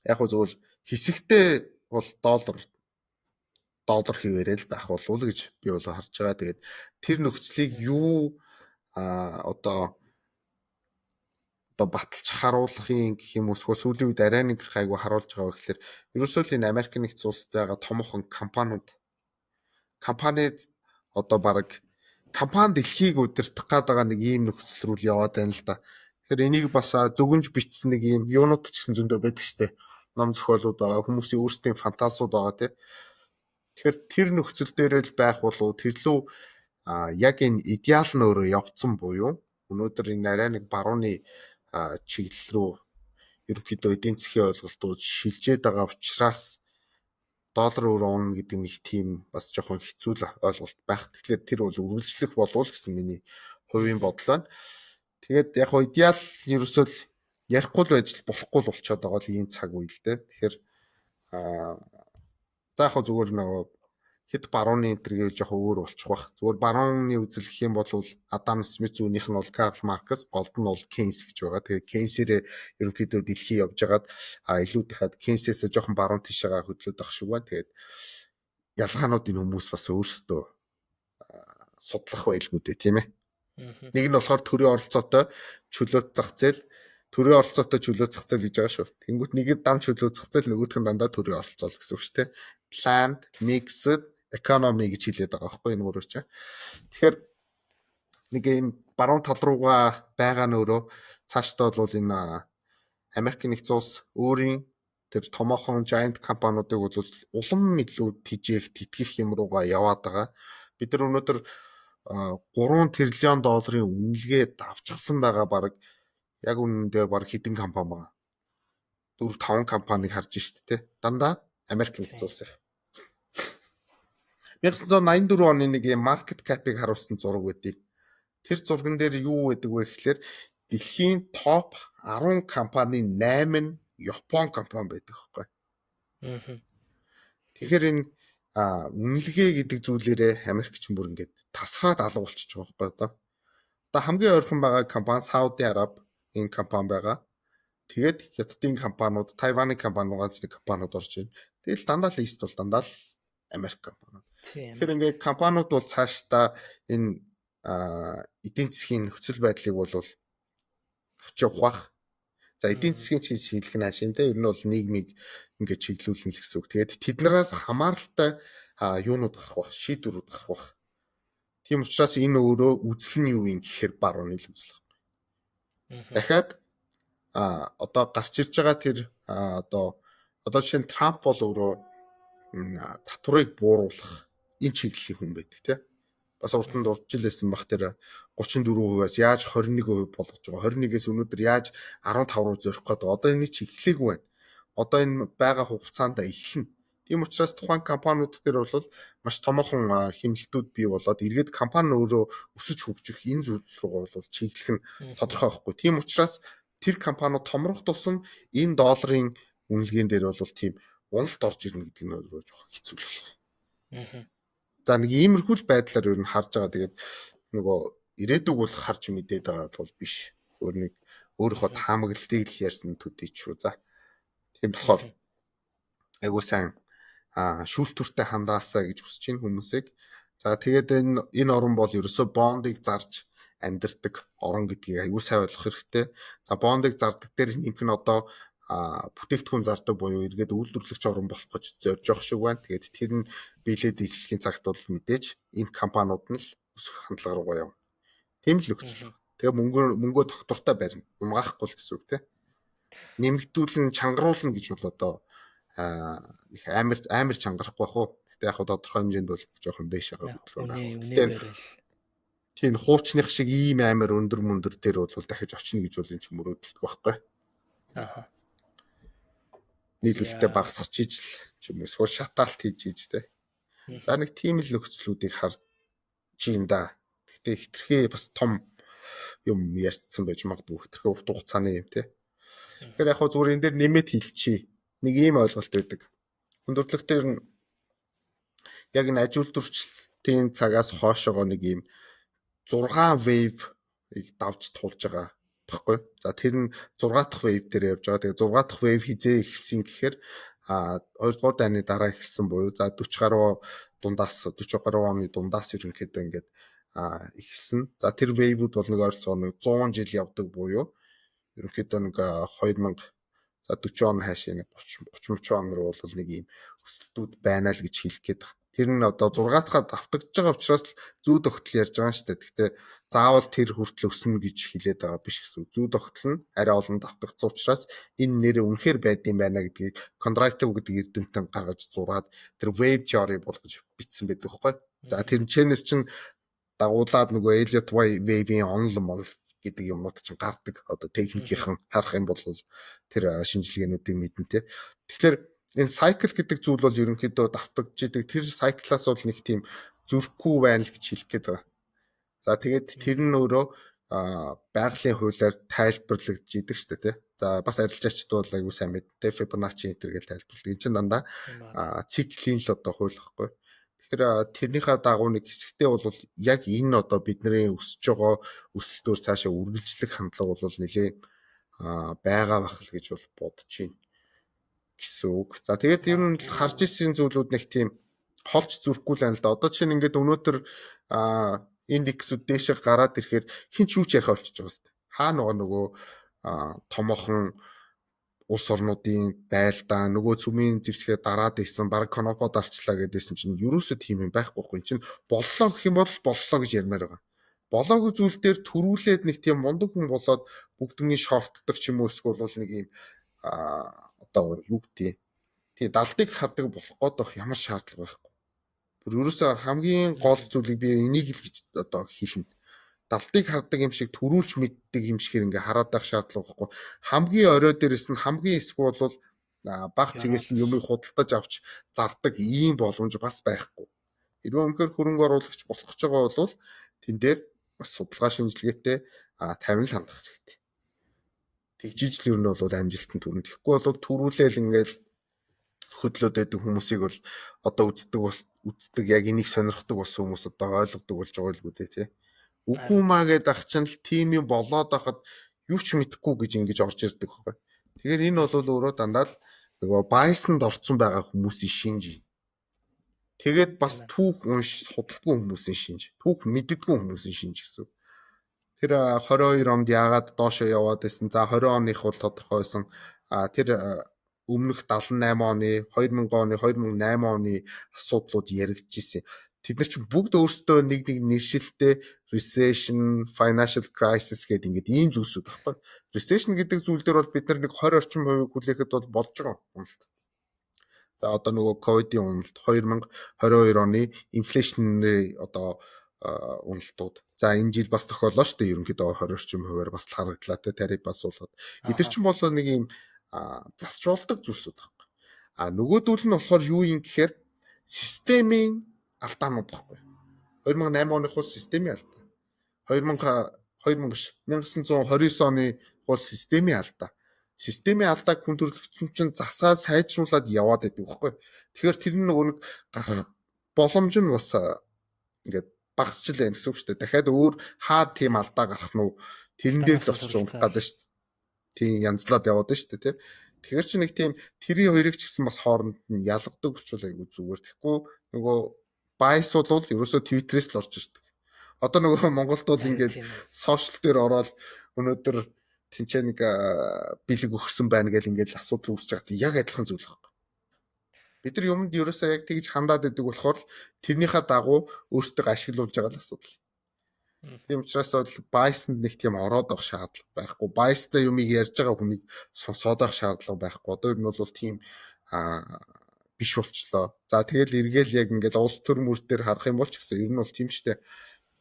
яг хөө зөвхөн хэсэгтээ бол доллар хിവэрэл байх болов уу гэж би бол харж байгаа. Тэгээд тэр нөхцөлийг юу одоо баталж харуулахын гэх юм уу сүүлийн үед арай нэг гайгүй харуулж байгаа гэхээр ерөөсөө л энэ Америк нэгдсэн улсад байгаа томоохон компани одоо баг компани дэлхийг удирдах гээд байгаа нэг ийм нөхцөл рүү яваад байна л да. Тэгэхээр энийг бас зөвгөнж бичсэн нэг ийм юунууд ч гэсэн зөндөө байдаг штэ. Ном зохиолууд байгаа, хүмүүсийн өөрсдийн фантазиуд байгаа тий. Тэгэхээр тэр нөхцөл дээр л байх болов тэрлүү яг энэ идеал нь өөрөө явцсан буюу өнөөдөр энэ арай нэг барууны чиглэл рүү ерөнхийдөө эдийн засгийн ойлголтууд шилжээд байгаа учраас доллар өөрөө унах гэдэг нэг тийм бас жоохон хэцүү л ойлголт байх. Тэгэхээр тэр бол үргэлжлэх болов л гэсэн миний хувийн бодол байна. Тэгээд яг хоо идеал ерөөсөө л ярихгүй л байж болохгүй л болчиход байгаа л ийм цаг үе л дээ. Тэгэхээр за яг хоо зүгээр нөгөө хэд барууны энтер гэвэл жоохон өөр болчих واخ. Зүгээр барууны үзэл гэх юм бол Адам Смит зүүнийх нь бол Карл Маркс, голд нь бол Кейнс гэж байгаа. Тэгээд Кейнсээрээ ерөнхийдөө дэлхий явж хагаад илүү дахиад Кейнсээс жоохон баруун тишээгаа хөдлөд байх шиг байна. Тэгээд ялгаануудын хүмүүс бас өөрсдөө судлах байлгүй дээ тийм ээ. Нэг нь болохоор төрийн оролцоотой чөлөөт зах зээл, төрийн оролцоотой чөлөөт зах зээл гэж байгаа шүү. Тэнгүүт нэг нь дан чөлөөт зах зээл, нөгөөх нь дандаа төрийн оролцоо гэсэн үг шүү дээ. Planned, mixed economy гэж хэлээд байгаа байхгүй энэ гурав чинь. Тэгэхээр нэг юм баруун тал руугаа байгаа нь өөрөө цаашдаа бол энэ Америк нэгдсэн улс өөрийн тэр томоохон giant компаниудыг бол улам илүү тижээх, тэтгэх юм руугаа яваад байгаа. Бид нар өнөөдөр 3 тэрлион долларын үнэлгээ давчсан байгаа баг яг үнэндээ баг хэдэн компани байгаа. 4-5 компаниг харж штэ тэ. Дандаа Америк нэгдсэн улс. 1984 оны нэг юм маркет капыг харуулсан зураг байдгийг. Тэр зурган дээр юу байдаг вэ гэхээр дэлхийн топ 10 компани 8 нь Япон компани байдаг байхгүй. Тэгэхээр энэ үнэлгээ гэдэг зүйлээрээ Америкч бүр ингээд тасраад алга болчихж байгаа байхгүй одоо. Одоо хамгийн ойрхон байгаа компани Сауди Араб энэ компани байгаа. Тэгээд хятадын компаниуд, Тайваны компаниуд нэг компаниуд орж байна. Тэгэл дандаа л лист бол дандаа л Америк компаниуд. Тэгэхээр ингээд компаниуд бол цаашдаа энэ эдийн засгийн нөхцөл байдлыг бол авч явах бах. За эдийн засгийн чиглэл нь хаашийн те ер нь бол нийгмийг ингээд чиглүүлнэ л гэсэн үг. Тэгээд тэднээс хамааралтай юунууд гарах бах, шийдвэрүүд гарах бах. Тийм учраас энэ өөрөө үзэл нь юу юм гэхээр барууны л үзэл. Дахиад одоо гарч ирж байгаа тэр одоо жишээ нь Трамп бол өөрөө татварыг бууруулах энэ чиглэлийн хүн байдаг тий. Бас уртанд урджилсэн бах тэр 34%-аас яаж 21% болгож байгаа. 21-ээс өнөөдөр яаж 15 руу зорих гээд одоо энэ чиглэлийг байна. Одоо энэ байгаа хугацаанд эхэлнэ. Тийм учраас тухайн компаниуд дээр бол маш томоохон хэмнэлтүүд бий болоод эргээд компани өөрөө өсөж хөгжих энэ зүйл рүү бол чиглэх нь тодорхой байхгүй. Тийм учраас тэр компаниуд томрох тусам энэ долларын үнэлгээнд дээр бол тийм уналт орж ирнэ гэдэг нь өөрөө жоохон хэцүү л байна. За нэг иймэрхүү байдлаар ер нь харж байгаа. Тэгээд нөгөө ирээдүг бол харж мэдээд байгаа бол биш. Зүгээр нэг өөрийнхөө таамаглалтыг л ярьсан төдий ч шүү. За. Тийм болохоор айгуу сайн шүүлтүртэй хандаасаа гэж хүсэж байна хүмүүсийг. За тэгээд энэ орн бол ерөөсөө бондыг зарж амьдэрдэг орн гэдгийг аюул сайн ойлгох хэрэгтэй. За бондыг зардаг дээр нэмэх нь одоо бүтээгдэхүүн зардаг буюу эргээд үйлдвэрлэгч орн болох гэж зорж явах шиг байна. Тэгээд тэр нь биелээд эхлэхийн цагт бол мэдээж энэ компаниуд нь л өсөх хандлага руугаа явна. Тийм л нөхцөл. Тэгээ мөнгөө доктортой барина. Унгаахгүй л гэсэн үг тийм. Нэмэгдүүлэн чангаруулна гэж бол одоо их амар чангарахгүй бах уу. Гэтэ яг тодорхой хэмжээнд бол жоохон дээш байгаа хөдөлгөөн байна. Тийм хуучных шиг ийм амар өндөр мөндөр дээр бол дахиж очно гэж бол энэ ч мөрөөдөлдөг байхгүй. Нийлүүлэлтээ багасгаж ижил ч юм уу эсвэл шатаалт хийж иж тэ. За нэг тийм л нөхцлүүдийг харж чинь да. Гэтэ хитрхээ бас том юм ярьцсан байж магадгүй хитрхээ урт хугацааны юм тэ. Тэгэхээр яг хөө зүгээр энэ дээр нэмээд хэлчихье. Нэг ийм ойлголт байдаг. Хүндрэлтэй ер нь яг энэ аж үйлдвэрчлэлтийн цагаас хойшоогоо нэг ийм 6 wave-ыг давж тулж байгаа баггүй. За тэр нь 6 дахь wave дээр явж байгаа. Тэгээ 6 дахь wave хизээ ихсэн гэхээр 2 дугаар дайны дараа ихсэн буюу за 40 гаруй дундаас 40 гаруй оны дундаас ерөнхийдөө ингээд ихсэн. За тэр wave-ууд бол нэг ойролцоогоор 100 жил явдаг буюу ерөнхийдөө нэг 2000 за 40 он хаашаа нэг 30 он руу бол нэг ийм өсөлтүүд байна л гэж хэлэх гээд байна. Тэр нь одоо 6 дахад давтагдж байгаа учраас зүү тогтол ярьж байгаа юм шүү дээ. Гэхдээ заавал тэр хүртэл өснө гэж хэлээд байгаа биш гэсэн. Зүү тогтол нь арай олон давтагдсан учраас энэ нэрээ үнэхээр байдсан байна гэдгийг Кондратов гэдэг эрдэмтэн гаргаж зураад тэр wave theory болгож бичсэн байдаг байхгүй. За тэр чэнэс чинь дагуулад нөгөө Elliott wave-ийн онол мол гэдэг юмнууд чинь гардаг. Одоо техникийнхэн харах юм бол тэр шинжилгээнүүдийн мэдэн тэ. Тэгэхээр энэ cycle гэдэг зүйл бол ерөнхийдөө давтагдж идэг. Тэр cycle-аас бол нэг тийм зөрөхгүй байна л гэж хэлэх гээд байгаа. За тэгээд тэр нь өөрөө байгалийн хуулиар тайлбарлагдж идэг шүү дээ, тий. За бас арилжаачд бол аюу сайн мэдтэй Fibonacci энэ гэж тайлбарладаг. Энэ чинь дандаа циклийн л одоо хууль байхгүй. Тэгэхээр тэрнийхээ дагуу нэг хэсэгтээ бол яг энэ одоо бидний өсөж байгаа өсөлтөөр цаашаа үргэлжлэх хандлага бол нэлээ байгаа бах л гэж бол бодож байна гэсэн үг. За тэгээд ер нь харж ирсэн зүйлүүд нэг тийм холч зүрхгүй л байна л да. Одоо чинь ингээд өнөөдөр индексүүд дээшээ гараад ирэхээр хин ч юу ч ярих болчихж байгаа шүү дээ. Хаа нөгөө томоохон улс орнуудын байлдаа нөгөө цүмийн зэвсгээ дараад исэн баг конопод арчлаа гэдээсэн чинь ерөөсөө тийм юм байхгүй. Энд чинь боллоо гэх юм бол боллоо гэж ярмаар байгаа. Болоогүй зүйл дээр төрүүлээд нэг тийм мундаг хүн болоод бүгднийг шортдог ч юм уу эсвэл бол нэг юм одоо юу гэдэг тий далдыг хардаг болох гээд ямар шаардлага байхгүй. Бүр ерөөсөө хамгийн гол зүйлийг би энийг л гэж одоо хэлнэ. Далдыг хардаг юм шиг төрүүлж мэддэг юм шиг ингээ хараад байх шаардлага байхгүй. Хамгийн орой дээрээс нь хамгийн эсгүй бол баг цэгээс нь юмыг худалдаж авч зардаг ийм боломж бас байхгүй. Хэрвээ өнөхөр хөрөнгө оруулагч болох гэж байгаа бол тэн дээр бас судалгаа шинжилгээтэй тавин л хандах хэрэгтэй. Тэгжиж л ер нь бол амжилтанд хүрнэ. Тэгэхгүй бол төрүүлээл ингээл хөдлөөд байдаг хүмүүсийг бол одоо үздэг яг энийг сонирхдаг болсон хүмүүс одоо ойлгодог болж байгаа л үү тий. Үгүй маа гэдэг ах чинь л тийм юм болоод байхад юу ч мэдэхгүй гэж ингэж орж ирдэг байхгүй. Тэгэхээр энэ бол өөрөө дандаа л нөгөө байсанд орцсон байгаа хүмүүсийн шинж. Тэгээд бас түүх унш судалдаггүй хүмүүсийн шинж, түүх мэддэггүй хүмүүсийн шинж гэсэн. Тэр 22 онд яагаад доошоо яваад байсан. За 20 оных бол тодорхойсон. Тэр өмнөх 78 оны, 2000 оны, 2008 оны асуудлууд яригдчихсэн. Тэд нар чинь бүгд өөрсдөө нэг нэршилтэй recession, financial crisis гэдэг ингээд ийм зүйлсүүд баггүй. Recession гэдэг зүйл дээр бол бид нар нэг 20 орчим хувийг хүлээхэд бол болж байгаа юм л. За одоо нөгөө ковидын уналт 2022 оны инфляцийн одоо уналтууд. За энэ жил бас тохиоллоо шүү дээ. Ерөнхийдөө 20 орчим хувиар бас харагдлаа те тариф бас болоод. Эдгээр чинь бол нэг юм засчулдаг зүйлсүүд баггүй. Нөгөөдөл нь болохоор юу юм гэхээр системийн алдаанууд баггүй. 2008 оных бол системийн алдаа. 1929 оны бол системийн алдаа. Системийн алдааг хүн төрөлхтөн чинь засаа сайжруулад яваад байдаг байхгүй. Тэгэхээр тэр нөгөө нэг боломж нь бас ингээд багасч л байна гэсэн үг шүү дээ. Дахиад өөр хаад тийм алдаа гарах нь тэрэн дээр л очиж унах гэдэг шүү дээ. Тийм янзлаад яваад шүү дээ тий. Тэгэхээр чи нэг тийм тэрийн хоёрыг ч гэсэн бас хооронд нь ялгадаг болчихвол айгүй зүгээр. Тэгэхгүй нөгөө bias бол ерөөсөө Twitter-ээс л орж ирдэг. Одоо нөгөө Монголд бол ингээд сошиал дээр ороод өнөөдөр тэнцээ нэг бэлэг өгсөн байна гэл ингээд асуудал үүсэж байгаа. Яг адилхан зүйл байна. Бид нар юмд ерөөсөө яг тэгж хандаад байдаг болохоор тэрнийхээ дагуу өөртөө ашиглуулж байгаа л асуудал. Тийм учраас бол bias-нд нэг тийм ороод авах шаардлага байхгүй. Bias-тай юмыг ярьж байгаа хүнийг сонсоод авах шаардлага байхгүй. Одоо ер нь бол тийм биш болчлоо. За тэгэл эргээл яг ингээд улс төр мөр дээр харах юм бол ч гэсэн ер нь бол тийм штэ.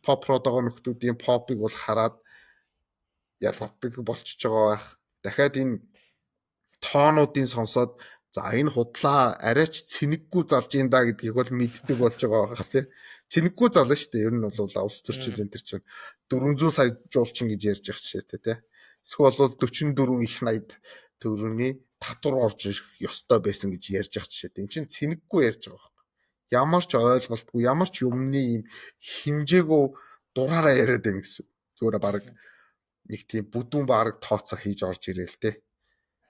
Pop продогоо нөхдүүдийн попыг бол хараад ялгадаг болчихж байгаа байх. Дахиад энэ тоонуудын сонсоод за энэ худлаа арайч цэнэггүй залж ин да гэдгийг бол мэддэг болж байгаа байх тий. Цэнэггүй зална шүү дээ. Ер нь бол улс төрчид энэ төр чинь 400 сая жуулчин гэж ярьж байгаа жишээтэй тий. Эсвэл бол 44 их 80 төгрөгийн татвар орж ирэх ёстой байсан гэж ярьж байгаа жишээтэй. Энд чинь цэнэггүй ярьж байгаа байх. Ямар ч ойлголтгүй, ямар ч юмны юм хинжээгөө дураараа яриад байна гэсэн. Зүгээр баг нэг тийм бүдүүн баг тооцоо хийж орж ирээл тий.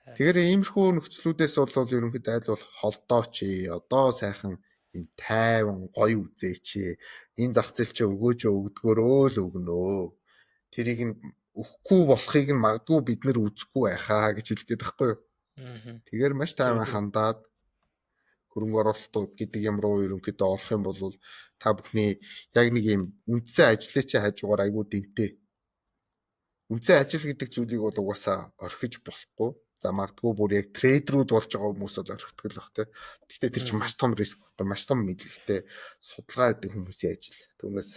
Тэгэхээр иймэрхүү нөхцлүүдээс бол ерөнхийдөө айл бол холдооч одоо сайхан энэ тайван гоё үзээч энэ зах зээл чи өгөөж өгдгөөрөө л өгнөө. Тэрийг нь өгөхгүй болохыг нь магадгүй бид нар үзэхгүй байхаа гэж хэлгээд байхгүй юу. Тэгэхээр маш тайван хандаад хөрөнгө оруулалт гэдэг юм руу ерөнхийдөө орох юм бол та бүхний яг нэг юм үндсэн ажлыг чи хажуугаар айгүй дэмтэй. Үндсэн ажил гэдэг зүйлийг бол угаасаа орхиж болохгүй. За магадгүй бүр яг трейдерүүд болж байгаа хүмүүс бол орхидог л бах тий. Гэхдээ тэр чинь маш том риск байхгүй, маш том мэдлэгтэй судалгаа хийдэг хүмүүсийн ажил. Түүнээс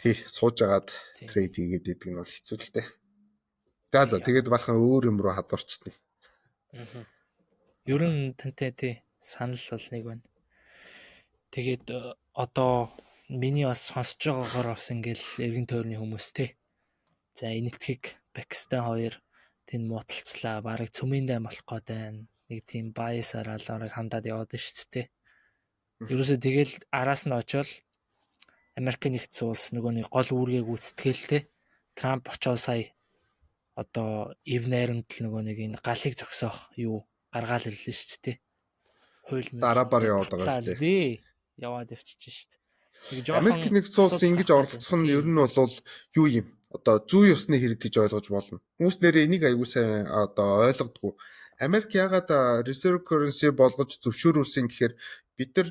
тий сууж агаад трейд хийгээд идэг нь бол хэцүү л дээ. За тэгээд бахан өөр юм руу хадварчтیں۔ Ер нь тантай тий санал бол нэг байна. Тэгээд одоо миний бас сонсож байгаагаар бас ингээл эргэн тойрны хүмүүс тий. За энэтхэг Пакистан хоёр тэн муудалцлаа. Бараг цөмөндөө болох гээд байна. Нэг тийм bias-аар алаарыг хандаад яваад шүү дээ. Ерөөсөө тэгэл араас нь очоод Америкийн нэгдсэн улс нөгөө нэг гол үүргийг гүйцэтгэлтэй Трамп очоод сая одоо Ив найрамд л нөгөө нэг энэ галыг зогсоох юу гаргаал ирлээ шүү дээ. Хууль дараабар яваад байгаа шүү дээ. Яваад явчихж шүү дээ. Америкийн нэгдсэн улс ингэж оролцох нь ер нь бол юу юм? Одоо зүй ёсны хэрэг гэж ойлгож болно. Хүмүүс нэрээ энийг аягүй сайн одоо ойлгодгүй. Америк ягаад reserve currency болгож зөвшөөрүүлсэн гэхээр бид нар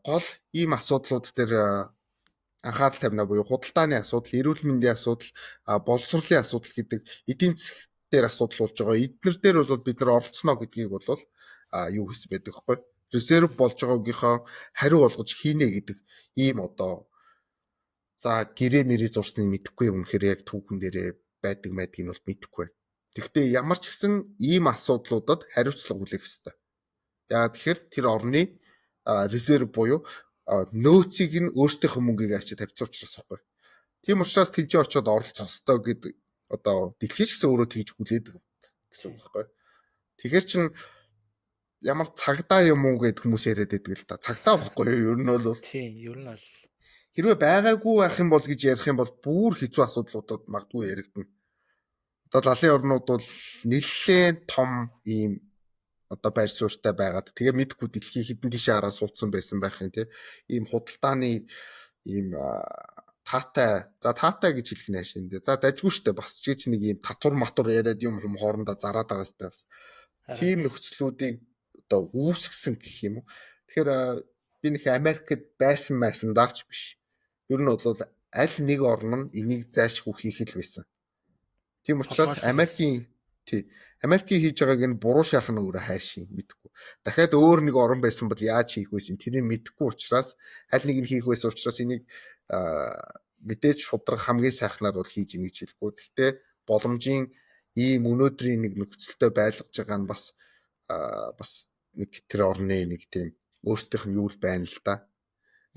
гол ийм асуудлууд дээр анхаарал тавина буюу худалдааны асуудал, эрүүл мэндийн асуудал, боловсролын асуудал гэдэг эдийн засаг дээр асуудал болж байгаа. Эднэр дээр бол бид нар оролцоно гэдгийг бол юу хийсэн байдаг вэ? Reserve болж байгаагийнхаа хариу болгож хийнэ гэдэг ийм одоо за гэрээ мэрээ зурсныг мэдэхгүй юм. Үнэхээр яг түүхэн дээрээ байдаг байдгийг нь бол мэдэхгүй. Гэхдээ ямар ч гэсэн ийм асуудлуудад хариуцлага хүлээх ёстой. Яагаад тэгэхээр тэр орны резерв буюу нөөцийг нь өөрсдийнхөө мөнгийг ачиж тавьсан учраас байхгүй. Тийм учраас тэнцээ очиод оролцох ёстой гэдэг одоо дэлхийд ч гэсэн өөрөө тэгж хүлээдэг гэсэн үг байхгүй. Тэгэхээр чин ямар цагдаа юм уу гэд хүмүүс яриад байдаг л та. Цагдаа байхгүй юу? Ер нь бол тийм, ер нь бол хэрвээ байгаагүй байх юм бол гэж ярих юм бол бүр хэцүү асуудлуудад магадгүй яригдана. Одоо лалын орнууд бол нэлээд том ийм одоо байр суурьтай байгаад тэгээ мэдгүй дэлхий хэдэн тишээ хараа суудсан байсан байх юм тий. Ийм худалдааны ийм таатай гэж хэлэх нэш юм дээ. За дажгүй штэ бас ч гэж нэг ийм татвар матур яриад юм хүм хоорондоо зараад байгаа сте бас. Тийм нөхцлүүдийг одоо үүсгэсэн гэх юм уу. Тэгэхээр би нэг Америкт байсан даач биш. Ер нь бол аль нэг орн нь энийг зайлшгүй хийх л байсан. Тийм учраас Америкийн хийж байгааг нь буруу шахах нь өөрөө хайшин мэдгүй. Дахиад өөр нэг орн байсан бол яаж хийх вэсэн тэрийг мэдгүй учраас аль нэг нь хийх байсан учраас энийг мэдээж шудраг хамгийн сайхнаар бол хийж ийн гэж хэлэхгүй. Гэхдээ боломжийн ийм өнөөдрийн нэг нөхцөлтэй байлгаж байгаа нь бас нэг тэр орны нэг тийм өөрсдийнх нь юу л байна л да.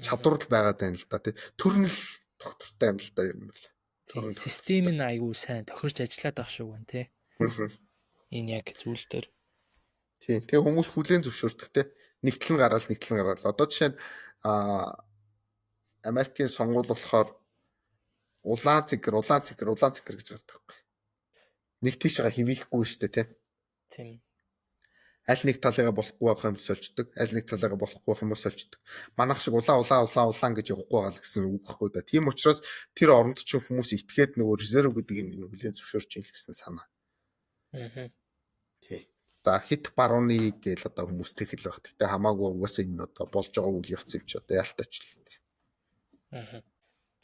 Чадвар л байгаад байна л да. Төрнөл доктортай юм л да юм л. Систем нь аягүй сайн тохирч ажиллаад байх шүү гэн тий. Энэ яг зүйл дээр. Тийм. Тэгээ хүмүүс хүлээн зөвшөөрдөг те. Нэгтлэн гараал. Одоо жишээ нь Америкийн сонгуул болохоор улаан цэгэр гэж гардаг байхгүй. Нэг тийшээ хивээхгүй шүү дээ те. Тийм. Аль нэг талыгаа болохгүй байх юм сольждаг, аль нэг талыгаа болохгүй байх юм сольждаг. Манайх шиг улаан гэж явахгүй байгаа л гэсэн үг байхгүй да. Тийм учраас тэр оронд чинь хүмүүс итгээд нөгөө резерв гэдэг юм хүлээн зөвшөөрч ийн л гэсэн санаа. Тий. За хит барууны гээл одоо хүмүүс тэгэл баг. Гэтэ хамаагүй угаасаа энэ одоо болж байгаа үйл явц юм чи одоо яалтаач л.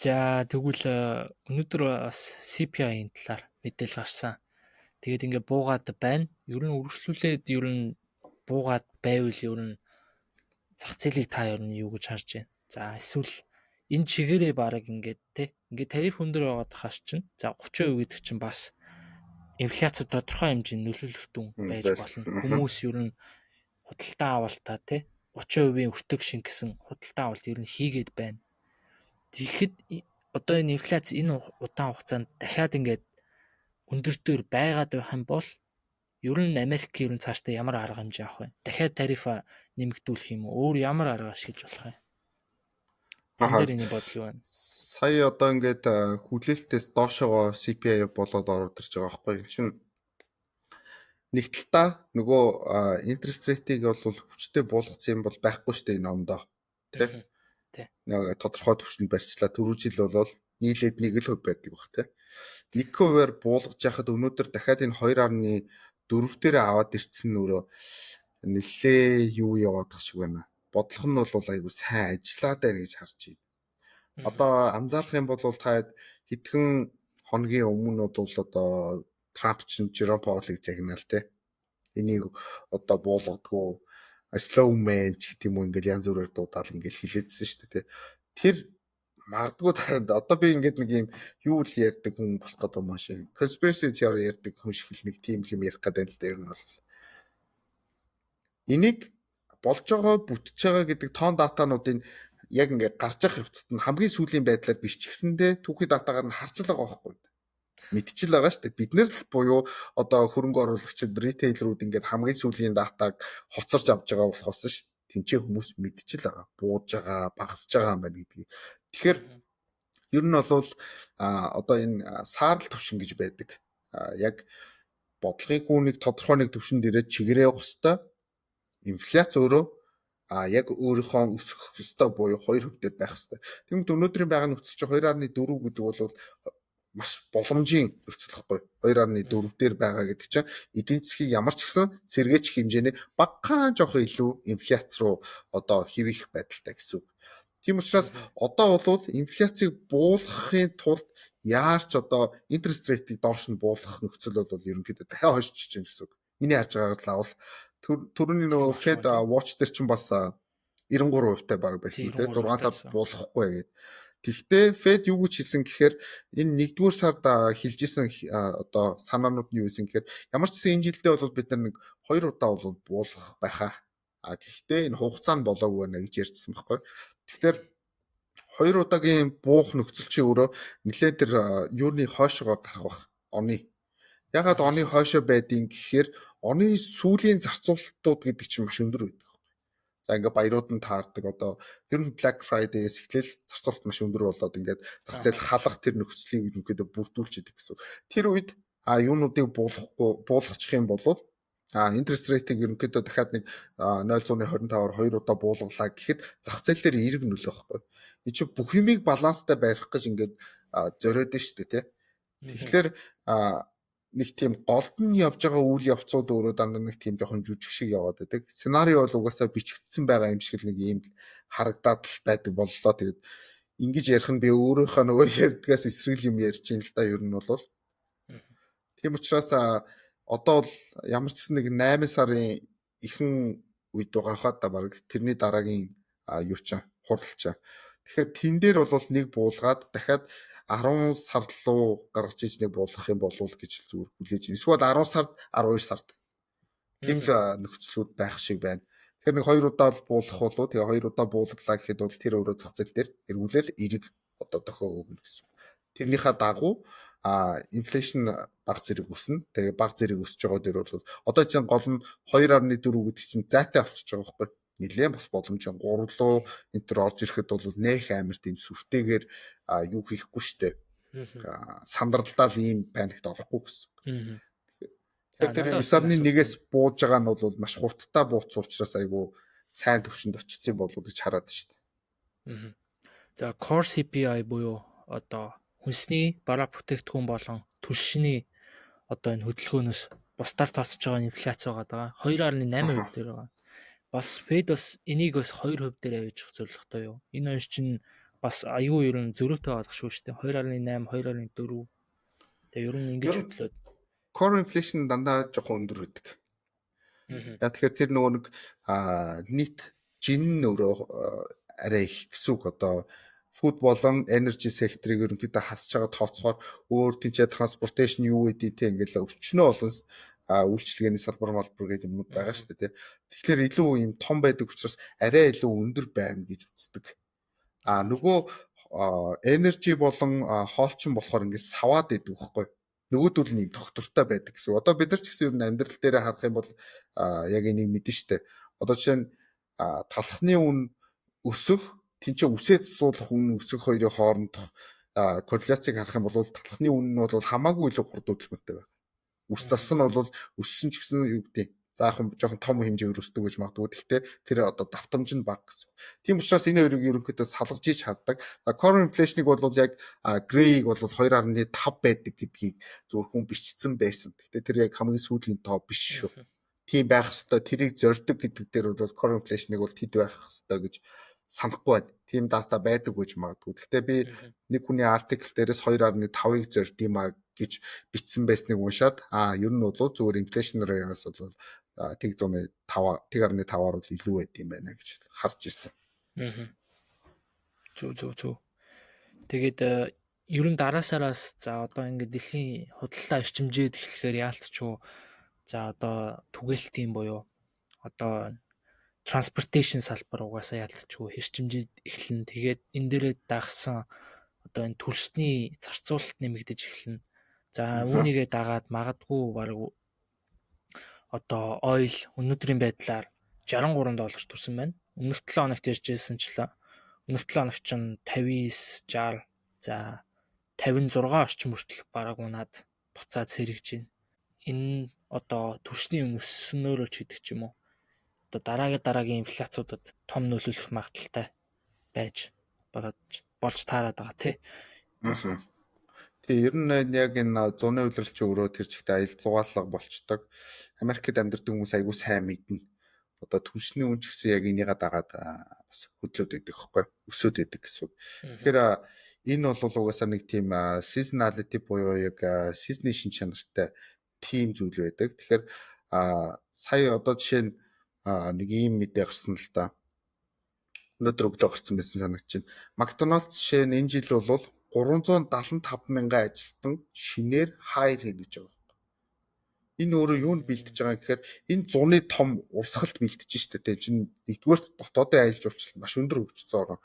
За тэгвэл өнөөдөр бас CPI-ийн талаар мэдээлэл гарсан. Тэгээд ингээ буугаад байна. Ер нь үргэлжлүүлээд ер нь буугаад байвал ер нь зах зээлийг та ер нь юу гэж харж байна? За эсвэл энэ чигээрээ баг ингээд те ингээд тариф өндөр байгаад хаш чинь. За 30% гэдэг чинь бас инфляцид тодорхой хэмжээнд нөлөөлөх дүн байж болно. Хүмүүс ер нь худалдаа авалтаа те 30% өртөг шингэсэн худалдаа авалт ер нь хийгээд байна. Тэгэхэд одоо энэ инфляц энэ удаан хугацаанд дахиад ингээд өндөртөр байгаад байх юм бол ер нь Америк ер нь цаашдаа ямар арга хэмжээ авах вэ? Дахиад тарифа нэмэгдүүлэх юм уу? Өөр ямар арга ашиглаж болох вэ? Энд бодол юу байна? Сая одоо ингээд хүлээлтээс доошогоо CPI болоод ороод ирж байгаа байхгүй юм чинь нэг талдаа нөгөө интерест рейтийг бол хүчтэй буулгацсан юм бол байхгүй шүү дээ энэ ондоо тий. Нэг тодорхой түвшинд барьчлаа. Түрүү жил бол нийлээд 1% байдаг баг тий. 1%-аар буулгаж яхад өнөөдөр дахиад энэ 2.4 дээр аваад ирсэн нь өөрөө нэлээ юу яваад тах шиг байна. Бодлого нь бол айгүй сайн ажиллаад байна гэж харж байна. Одоо анзаарах юм бол та хэдхэн хоногийн өмнө бол одоо Трамп ч Жером Паулыг загнаал те. Энийг одоо буулгадгүй slow man ч гэдэг юм уу ингээл янз бүрээр дуудаал ингээл хилээдсэн шүү дээ те. Тэр магадгүй одоо би ингээд нэг юм юу л ярьдаг хүн болох гэдэг юм аашаа. Conspiracy theory ярьдаг хүн шиг л нэг тийм юм ярих гэдэг л дээр нь бол. Энийг болж байгаа бүтэж байгаа гэдэг тоон датануудын яг ингээд гарч явах явцад нь хамгийн сүүлийн байдлаар биш ч гэсэндээ түүхий датагаар нь харж л байгаа байхгүй. Мэдчихэл байгаа шүү дээ. Бид нэр л буюу одоо хөрөнгө оруулагчид, ритейлерүүд ингээд хамгийн сүүлийн датаг хоцорч авч байгаа болохоос ш. Тинчээ хүмүүс мэдчихэл байгаа. Бууж байгаа, багасж байгаа юм байна гэдгийг. Тэгэхээр ер нь бол одоо энэ саарл түвшин гэж байдаг. Яг бодлогын хүүнийг тодорхой нэг түвшинд ирээд чигээрээ явах хэвээр инфляц өөрөө яг өөрийнхөө өсөх ёстой буюу 2% дээр байх ёстой. Тэгмэд өнөөдрийн байгаа нөхцөл чинь 2.4 гэдэг бол маш боломжийн нөхцөл хэвгүй. 2.4 дээр байгаа гэдэг чинь эдийн засгийг ямар ч гэсэн сэргээчих хэмжээний багахан жоох илүү инфляц руу одоо хэвэх байдалтай гэсэн үг. Тийм учраас одоо бол инфляцийг буулгахын тулд яарч одоо интерест рейтийг доош нь буулгах нөхцөл бол ерөнхийдөө дахиад хойшиж чинь гэсэн үг. Миний харж байгаагаар л түрүүний нөгөө Fed Watch дээр чинь бас 93% та баг байсан үү те 6 сар буулгахгүй гэдэг. Гэхдээ Fed юу гэж хэлсэн гэхээр энэ 1-р сард хэлжсэн одоо санаанууд нь юу гэсэн гэхээр ямар ч гэсэн энэ жилдээ бол бид нар нэг 2 удаа бол буулгах байхаа. Гэхдээ энэ хугацаа нь болоогүй байна гэж ярьжсэн байхгүй. Тэгэхээр 2 удаагийн буух нөхцөл чи өөрөө нэлээд тэр юуны хойшоо гарах бах оны. Ягаад оны хойшоо байдгийг гэхээр оны сүүлийн зарцуулалтууд гэдэг чинь маш өндөр байдаг. За ингээ баярууд нь таардаг одоо ер нь Black Friday-с эхлээл зарцуулалт маш өндөр болоод ингээд зах зээл халах тэр нөхцөлийг ерөнхийдөө бүрдүүлж идэг гэсэн. Тэр үед юунуудыг буулгачих юм бол интерест рейтийг ерөнхийдөө дахиад нэг 0.25-аар 2 удаа буулгалаа гэхэд зах зээл дээр эерэг нөлөө байхгүй. Энэ чинь бүх юмыг баланстай барих гэж ингээд зориод нь шүү дээ тий. Тэгэхээр нэг тийм голд нь явж байгаа үйл явцууд өөрөө дандаа нэг тийм жоохон жүжиг шиг яваад байдаг. Сценари бол угаасаа бичигдсэн байгаа юм шиг л нэг юм харагдаад л байдаг боллоо. Тэгээд ингэж ярих нь би өөрийнхөө нөгөө ярьдгаас эсрэг юм ярьж ин л да ер нь бол. Тийм учраас одоо бол ямар ч гэсэн нэг 8 сарын ихэнх үед байгаа хаа баг тэрний дараагийн юу ч хуралчаа. Тэгэхээр тэн дээр бол нэг буулгаад дахиад 10 сар руу гаргаж иж нэг буулгах юм болов гэж зүгээр хүлээж байна. Эсвэл 10 сард 12 сард тийм л нөхцлүүд байх шиг байна. Тэгэхээр нэг 2 удаа буулгах болов тэгээ 2 удаа буулгалаа гэхэд бол тэр өөрөө зах зээл дээр эргүүлэл эрэг одоо дохио өгнө гэсэн. Тэрнийхээ дагуу инфляшн баг зэрэг өснө. Тэгээ баг зэрэг өсөж байгаа дээр бол одоо чинь гол нь 2.4 гэдэг чинь зайтай болчихж байгаа байхгүй. Нилээн бас боломж 3 руу энтер орж ирэхэд бол нэх амир тийм сүртэйгээр юу хийхгүй штэ. Сандралдаал ийм паникт орохгүй гэсэн. Тэгэхээр тэр 9 сарны 1-ээс бууж байгаа нь бол маш хурдтай бууцсан учраас айгүй сайн төвшөнд очсон болов уу гэж хараад шүү дээ. За Core CPI буюу одоо хүнсний бараа бүтээгдэхүүн болон түлшний одоо энэ хөдөлгөөнөөс бусдаар тооцож байгаа инфляц байгаа. 2.8% дээр байгаа. Бас Fed бас энийг бас 2% дээр авчих зорилготой юу? Энэ хоёр чинь бас аюу ер нь зөрүүтэй болох шүү дээ. 2.8, 2.4. Тэгээ ер нь ингэж хөдлөөд core inflation дандаа жоохон өндөр байдаг. Яа тэгэхээр тэр нөгөө нэг нийт жин өөрөө арай их гэсэн үг. Одоо food болон energy секторыг ерөнхийдөө хасж байгаа тооцохоор өөр тийчээ transportation юу гэдэг тийм ингээл өвчнөө олон үйлчлэгээний салбар малбар гэдэг юмуд байгаа шүү дээ. Тэгэхээр илүү юм том байдаг учраас арай илүү өндөр байна гэж үздэг. Нөгөө energy болон хоолчин болохоор ингээд саваад идэг байхгүй. Нөгөөдөл нь доктортой байдаг гэсэн. Одоо бид нар ч гэсэн ер нь амьдрал дээр харах юм бол яг энийг мэдэн штэ. Одоо жишээ нь талхны үн өсөх, тэнцээ үсээ засуулах үн өсөх хоёрын хоорондох корреляцийг харах юм бол талхны үн нь бол хамаагүй илүү хурд хөдөлгөөнтэй байна. Үс засах нь бол өссөн ч гэсэн юу гэдэг заахын жоохон том хэмжээгээр өсдөг гэж магадгүй. Гэхдээ тэр одоо давтамж нь бага гэсэн. Тийм учраас энэ хоёрыг ерөнхийдөө салгаж иж хаддаг. Core inflation-ыг бол яг Gray-г бол 2.5 байдаг гэдгийг зөвхөн хүн бичсэн байсан. Гэхдээ тэр яг хамгийн сүүлийн тоо биш шүү. Тийм байх хэвээр тэрийг зорддог гэдэг дээр бол core inflation-ыг бол тэд байх хэвээр гэж санахгүй байна. Тийм дата байдаг гэж магадгүй. Гэхдээ би нэг хүний артикл дээрээс 2.5-ыг зорд юм а гэж бичсэн байсныг уншаад ер нь бол зөвхөн inflation rate-аас бол 1.5-аар бол илүү байд юм байна гэж харж ирсэн. Зөв. Тэгээд ер нь дараа сараас за одоо ингээд дэлхийн худалдаа эрчимжээд эхлэхээр яалтчгүй за одоо түгээлтийн буюу одоо transportation салбар угаасаа яалтчгүй эрчимжээд эхлэн. Тэгээд энэ дээрээ дагсан одоо энэ түлшний зарцуулалт нэмэгдэж эхэлнэ. За үүнийгээ дагаад магадгүй баг одоо oil өнөөдрийн байдлаар $63 төрсөн байна. Өмнөх 7 хоногт ярьжсэнчлээ. Өмнөх 7 хоногт чинь 59, 60, за 56 орчим хүртэл бараг унаад буцаад сэргэж байна. Энэ одоо түлшний өснөөрөө ч гэдэг ч юм уу. Одоо дараагийн инфляцуудад том нөлөөлөх магадaltaй байж болж таарад байгаа тий. Тэгээ ер нь яг энэ зуны үйлрэлч өөрөө тэр чигтээ аял зугаалга болчдөг. Америкт амьдардаг хүмүүс айгүй сайн мэднэ. Одоо түншний үн ч гэсэн яг энийгээ дагаад бас хөдлөөд байдаг байхгүй өсөөд байдаг гэсэн. Тэгэхээр энэ бол угаасаа нэг тийм seasonality буюу яг season-ийн шин чанартай тийм зүйл байдаг. Тэгэхээр сая одоо жишээ нь нэг ийм мэдээ гарсан л да. Өнөөдөр өглөө гарсан байсан санагч чинь. McDonald's жишээ нь энэ жил бол 375 мянган ажилтан шинээр хайр хийнэ гэж байгаа юм. Энэ өөрөө юунд бэлдэж байгаа юм гэхээр энэ зуны том урсгалд бэлдэж штэ. Тэгээ чинь нэгдүгээр дотоодын аялал жуулчлал маш өндөр хөгжсөн орон.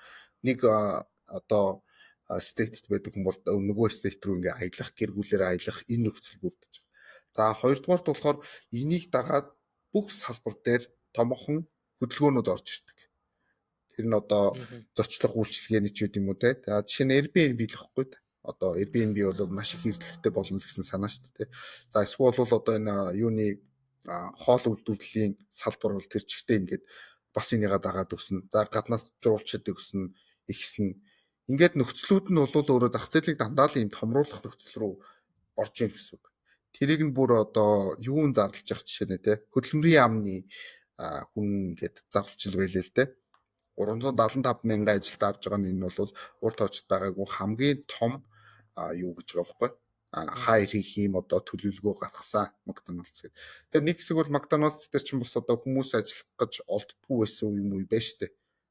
Нэг одоо стейтэд байдаг хүн бол нөгөө стейт рүү ингээ аялах, гэр бүлээр аялах энэ нөхцөл бүрдэж байгаа. За хоёрдугаарт болохоор энийг дагаад бүх салбар дээр томоохон хөдөлгөөнүүд орж ирдэг. Тэр нь одоо зочлох үйлчилгээний ч юм уу те. За жишээ нь Airbnb л ихгүй. Одоо Airbnb бол маш их хэрэглэлтэй болно гэсэн санаа шүү дээ. За эсвэл бол одоо энэ юуны хоол үйлдвэрлэлийн салбар бол тэр чигтээ ингээд бас энийгээ дагаад өснө. За гаднаас жуулчид өснө, ихснэ. Ингээд нөхцлүүд нь бол өөрөө зах зээлийг дандаа л юм томруулах нөхцөл рүү орж ийн гэсэн үг. Тэрийг нь бүр одоо юун зарлж явах жишээ нэ те. Хөдөлмөрийн яамны хүн ингээд зарлж ил байлээ л те. 375 мянган ажилт авч байгаа нь энэ бол урт тоочд байгаагүй хамгийн том юу гэж байгаа байхгүй хайр хийх юм одоо төлөвлөгөө гаргасан McDonald's гэдэг. Тэгээ нэг хэсэг бол McDonald's дээр ч бас одоо хүмүүс ажиллах гэж олддгүй байсан юм уу байна штэ.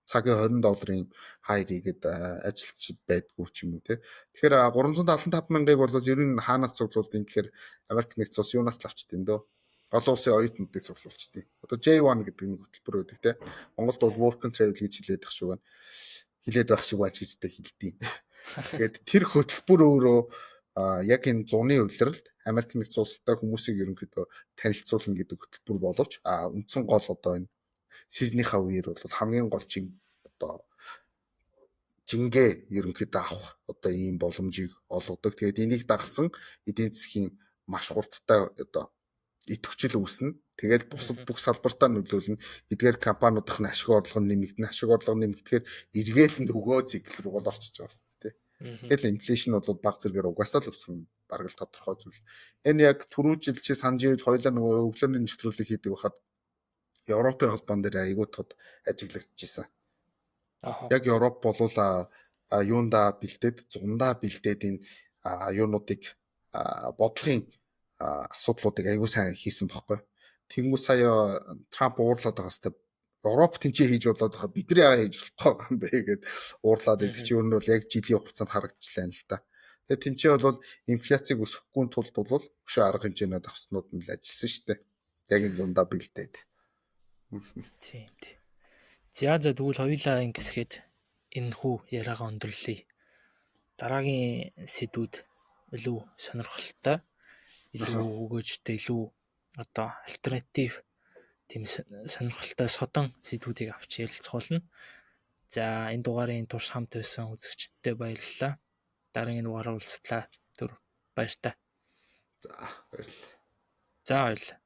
Цагийн $20 хайр хийгээд ажилчид байдгүй ч юм уу те. Тэгэхээр 375 мянгаыг бол ер нь хаанаас цуглуулдаг гэхээр Америк нэгдсэн улс юунаас л авчт юм дөө. Олон улсын оюутнуудыг цуглуулчихдээ. Одоо J1 гэдэг нэг хөтөлбөр байдаг те. Монголд бол work and travel гэж хэлээд байх шиг байна. Хэлээд байх шиг байна гэж хэлдэг. Тэгээд тэр хөтөлбөр өөрөө яг энэ зуны улиралд Америк нэгдсэн улстай хүмүүсийг ерөнхийдөө танилцуулна гэдэг хөтөлбөр боловч үндсэн гол одоо энэ сизнийхаа үеэр бол хамгийн гол одоо жингээ ерөнхийдөө авах одоо ийм боломжийг олгодог. Тэгээд энийг дагсан эдийн засгийн маш хурдтай одоо идэвхжил үүснэ. Тэгээд бусад бүх салбартаа нөлөөлнө. Эдгээр компаниудын ашиг орлого нэмэгдэнэ. Ашиг орлого нэмэгдэхээр эргээл нөгөө цикл рүү орчиж байгаа шүү дээ. Тэгэл инфляшн бол баг зэргээр угаасаа л өсөх нь бараг л тодорхой зүйл. Энэ яг түрүү жил чи санаж байвал хоёулаа нөгөө өглөөний нэвтрүүлэг хийдэг байхад Европын холбоон дээр айгүй тод ажиглагдчихсан. Яг Европ болвол юунда бэлдээд, зундаа бэлдээд энэ юунуудыг бодлогын асуудлуудыг айгүй сайн хийсэн байхгүй. Тэнгүү сая Трамп уурлаад байгаа хэвээр Европ тэнцээ хийж болоод байгаа бидний яагаад хийж болохгүй юм бэ гэгээд уурлаад идэх чи юу нь бол яг жилийн хугацаанд харагдчихлаа юм л та. Тэгээд тэнцээ бол инфляцийг өсгөхгүй тулд бол өшөө арга хэмжээний давснууд нь л ажилласан шүү дээ. Яг энэ дундаа бэлдээд. Тийм. За тэгвэл хоёулаа ингэсгээд энэ хүү яриагаа өндөрлөе. Дараагийн сэдвүүд илүү сонирхолтой, илүү өгөөжтэй, илүү одоо альтернатив тийм сонирхолтой содон сэдвүүдийг авч ярилцгаулна. За энэ дугаарыг турш хамт байсан үзэгчдтэй баярлалаа. Дараагийн дугаараар уулзтлаа. Түр баяртай. За баярлалаа. За баярлалаа.